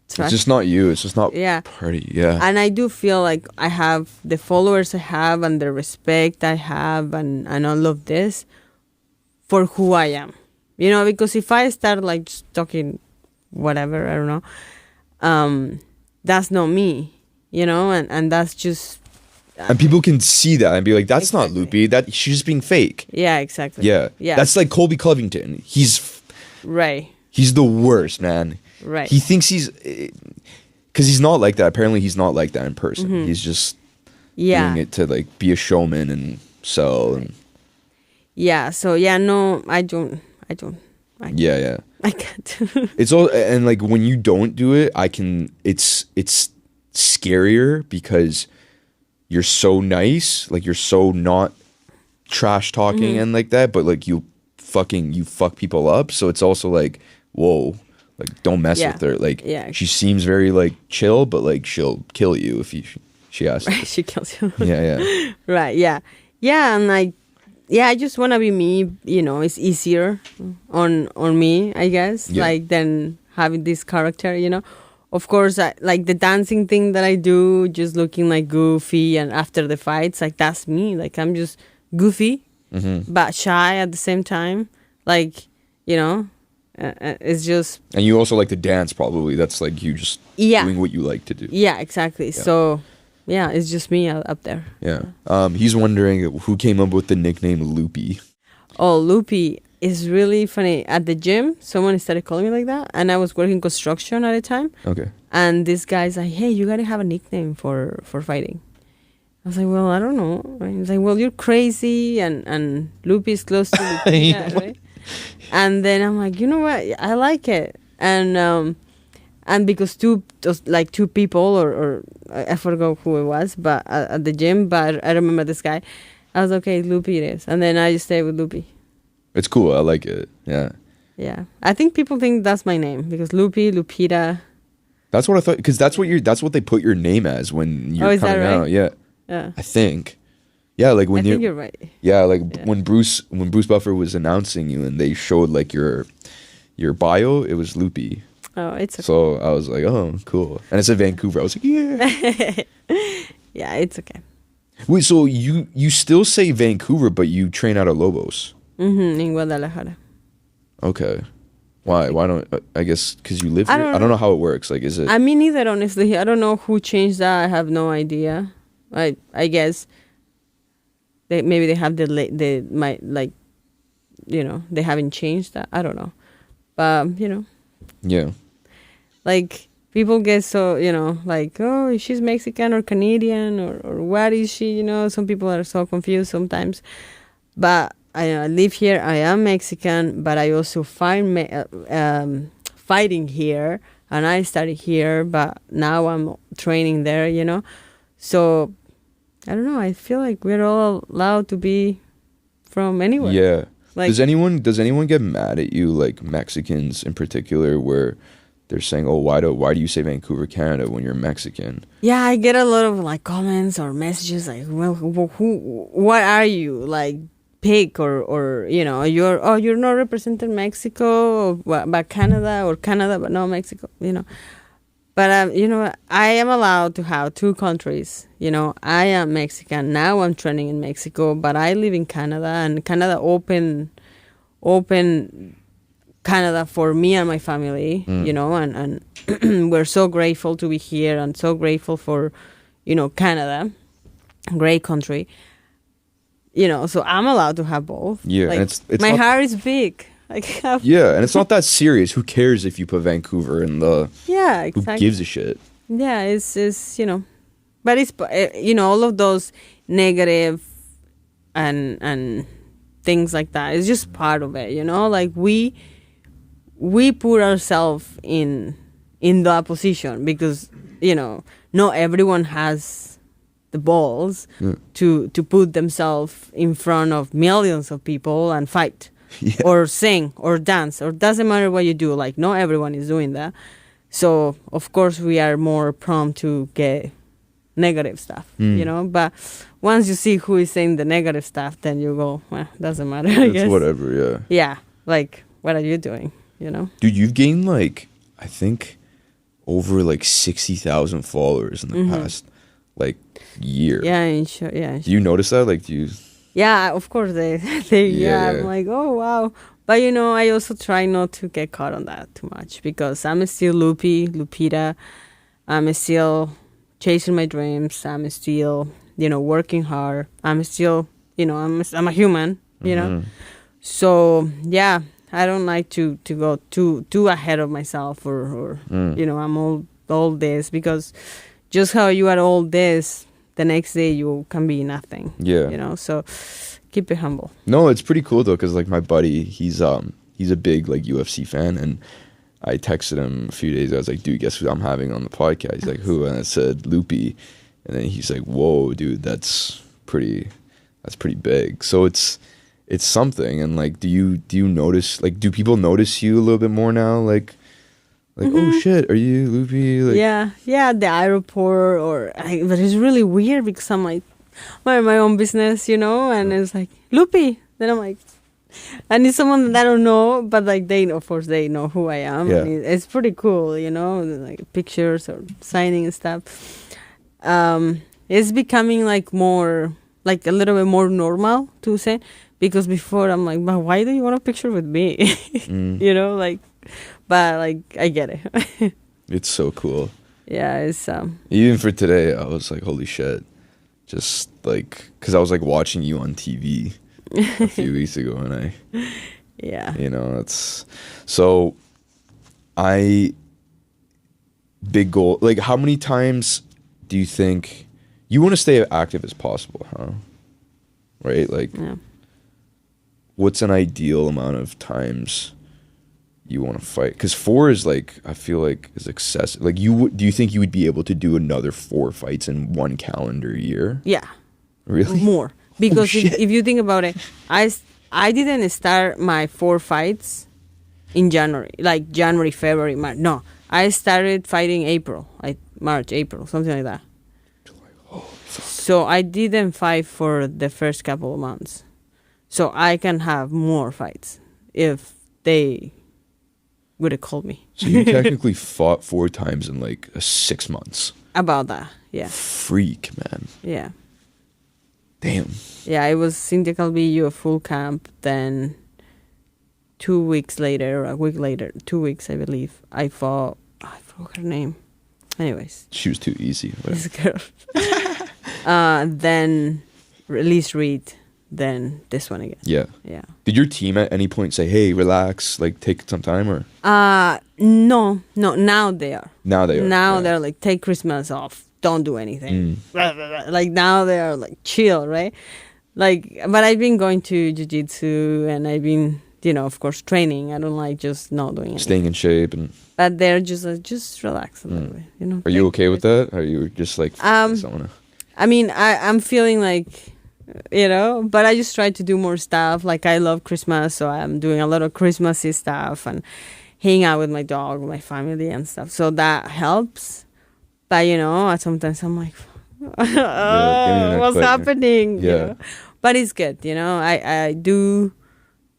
trash. It's just not you. It's just not party. Yeah. And I do feel like I have the followers I have and the respect I have and all of this for who I am. You know, because if I start like just talking whatever, I don't know, that's not me, you know, and that's just... And people can see that and be like, that's not Loopy. That she's just being fake. Yeah, exactly. Yeah. That's like Colby Covington. Right. He's the worst, man. Right. He thinks because he's not like that. Apparently, he's not like that in person. He's just doing it to like be a showman and sell. And yeah. So yeah, no, I don't. I can't. It's all, and like when you don't do it, it's scarier because you're so nice, like you're so not trash talking and like that, but like you fuck people up. So it's also like, whoa, like don't mess with her. Like she seems very like chill, but like she'll kill you if she asks. Right, she kills you. Yeah. Right. Yeah. Yeah, and like, yeah, I just want to be me. You know, it's easier on me, I guess, like than having this character. You know, of course, like the dancing thing that I do, just looking like goofy, and after the fights, like that's me. Like I'm just goofy, but shy at the same time. Like, you know, it's just. And you also like to dance, probably. That's like you just doing what you like to do. Yeah, exactly. Yeah. So. Yeah, it's just me up there. Yeah. He's wondering who came up with the nickname Loopy. Oh, Loopy is really funny. At the gym, someone started calling me like that, and I was working construction at the time. Okay. And this guy's like, "Hey, you gotta have a nickname for fighting." I was like, "Well, I don't know." Right? He's like, "Well, you're crazy, and Loopy is close to Loopy." Right? And then I'm like, you know what? I like it, and because two people or I forgot who it was, but at the gym, but I remember this guy. I was okay, Loopy it is, and then I just stayed with Loopy. It's cool. I like it. Yeah. Yeah, I think people think that's my name because Loopy, Lupita. That's what I thought, because that's what they put your name as when you're is coming that right? out. Yeah. Yeah. I think. Yeah, like when I think you're right. Yeah, like when Bruce Buffer was announcing you and they showed like your bio, it was Loopy. Oh, it's okay. So I was like, oh, cool. And it said Vancouver. I was like, yeah. Yeah, it's okay. Wait, so you still say Vancouver, but you train out of Lobos? In Guadalajara. Okay. Why? Why don't... I guess because you live here? I don't know how it works. Like, is it... I mean, neither, honestly. I don't know who changed that. I have no idea. I guess maybe they have they haven't changed that. I don't know. But, you know. Yeah. Like, people get so, you know, like, oh, she's Mexican or Canadian or what is she, you know? Some people are so confused sometimes. But I live here. I am Mexican, but I also find fighting here. And I started here, but now I'm training there, you know? So, I don't know. I feel like we're all allowed to be from anywhere. Yeah. Like, does anyone get mad at you, like Mexicans in particular, where they're saying, "Oh, why do you say Vancouver, Canada when you're Mexican?" Yeah, I get a lot of like comments or messages like, "Well, what are you, like pig or you know, you're not representing Mexico but Canada or Canada but not Mexico, you know." But you know, I am allowed to have two countries. You know, I am Mexican. Now I'm training in Mexico, but I live in Canada, and Canada open Canada for me and my family. You know, and we're so grateful to be here, and so grateful for, you know, Canada, great country. You know, so I'm allowed to have both. Yeah, like, and it's my not, heart is big. Like, yeah, and it's not that serious. Who cares if you put Vancouver in the... Yeah, exactly. Who gives a shit? Yeah, it's you know, but it's, you know, all of those negative and things like that. It's just part of it, you know. Like we put ourselves in that position because, you know, not everyone has the balls to put themselves in front of millions of people and fight or sing or dance, or doesn't matter what you do. Like, not everyone is doing that. So, of course, we are more prone to get negative stuff, you know? But once you see who is saying the negative stuff, then you go, well, doesn't matter, I guess. It's whatever, yeah. Yeah, like, what are you doing, you know? Dude, you've gained, like, I think, over, like, 60,000 followers in the past, like, year. Yeah, Do you notice that? Like, do you... Yeah, of course, they I'm like, oh, wow. But, you know, I also try not to get caught on that too much, because I'm still Lupita. I'm still chasing my dreams. I'm still, you know, working hard. I'm still, you know, I'm a human, you know. So, yeah, I don't like to go too ahead of myself or you know, I'm all this, because just how you are all this, the next day you can be nothing. Yeah. You know, so keep it humble. No, it's pretty cool though, because like my buddy, he's a big like UFC fan, and I texted him a few days ago. I was like, dude, guess who I'm having on the podcast? He's like, who? And I said Loopy, and then he's like, whoa, dude, that's pretty big. So it's something. And like, do you notice, like, do people notice you a little bit more now? Like, oh shit, are you Loopy? Like, yeah, at the airport, but it's really weird because I'm like, I'm my own business, you know, and it's like, Loopy. Then I'm like, I need someone that I don't know, but like of course they know who I am. Yeah. And it's pretty cool, you know, like pictures or signing and stuff. It's becoming like more, like a little bit more normal to say, because before I'm like, but why do you want a picture with me? You know, like, but like I get it. It's so cool. Yeah, it's even for today, I was like, holy shit, just like, because I was like watching you on TV a few weeks ago, and you know, it's so big goal. Like, how many times do you think you want to stay active as possible, huh? Right? Like, what's an ideal amount of times you want to fight? Because 4 is like, I feel like is excessive. Like, do you think you would be able to do another 4 fights in one calendar year? Yeah. Really? More. Because if you think about it, I didn't start my 4 fights in January, like January, February, March. No, I started fighting March, April, something like that. So I didn't fight for the first couple of months. So I can have more fights if they would have called me. So you technically fought 4 times in like 6 months. About that, yeah. Freak, man. Yeah. Damn. Yeah, it was Cynthia Calvillo, a full camp. Then 2 weeks later, a week later, 2 weeks, I believe, I forgot her name. Anyways. She was too easy. This girl. Then release Reed. Then this one again. Yeah. Yeah. Did your team at any point say, hey, relax, like take some time, or? No. Now they are. Now they're like, take Christmas off. Don't do anything. Like, now they are like chill, right? Like, but I've been going to jiu-jitsu, and I've been, you know, of course, training. I don't like just not doing anything. Staying in shape. But they're just relax a little bit, you know. Are you okay with that? Are you just like, I mean, I'm feeling like, you know, but I just try to do more stuff. Like, I love Christmas, so I'm doing a lot of Christmassy stuff and hang out with my dog, my family and stuff. So that helps. But, you know, sometimes I'm like, what's happening? Yeah. You know? But it's good, you know. I do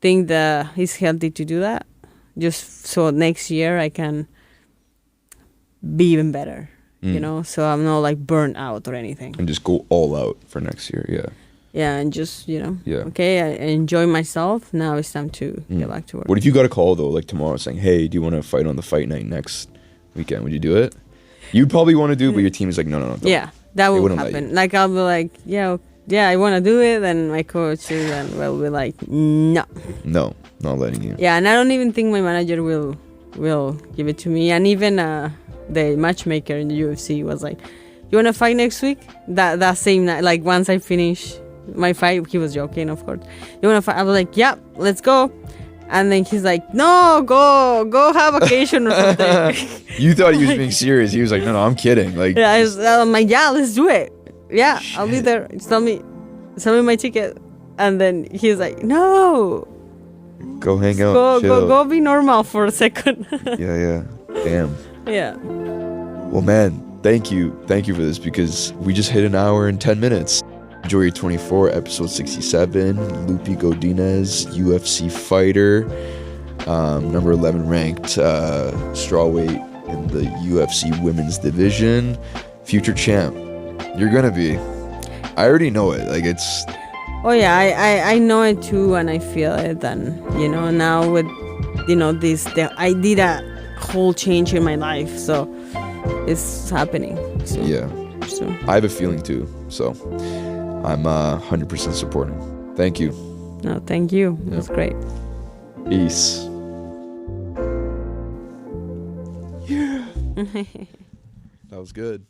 think that it's healthy to do that. Just so next year I can be even better, you know. So I'm not like burnt out or anything. And just go all out for next year, yeah. Yeah, and just, you know, okay, I enjoy myself. Now it's time to get back to work. What if you got a call, though, like tomorrow saying, hey, do you want to fight on the fight night next weekend? Would you do it? You'd probably want to do it, but your team is like, no. Don't. Yeah, that will happen. Like, I'll be like, yeah, I want to do it. And my coach will be like, no. No, not letting you. Yeah, and I don't even think my manager will give it to me. And even the matchmaker in the UFC was like, you want to fight next week? That same night, like once I finish my fight, he was joking, of course. You want to fight? I was like, yeah, let's go. And then he's like, no, go have vacation or something. You thought he was being serious. He was like, no, I'm kidding. Like, I'm like, yeah, let's do it. Yeah, I'll be Shit. there. Sell me my ticket. And then he's like, no, Go hang out. Chill. go be normal for a second. Yeah. Damn. Yeah. Well, man, thank you for this, because we just hit an hour and 10 minutes. Joy 24, episode 67. Loopy Godinez, UFC fighter, number 11 ranked strawweight in the UFC women's division, future champ. You're gonna be. I already know it. Like, it's. Oh yeah, I know it too, and I feel it. And now with I did a whole change in my life, so it's happening. So, Yeah. So I have a feeling too. So I'm 100% supporting. Thank you. no, thank you. It Yeah. was great. Peace. Yeah. That was good.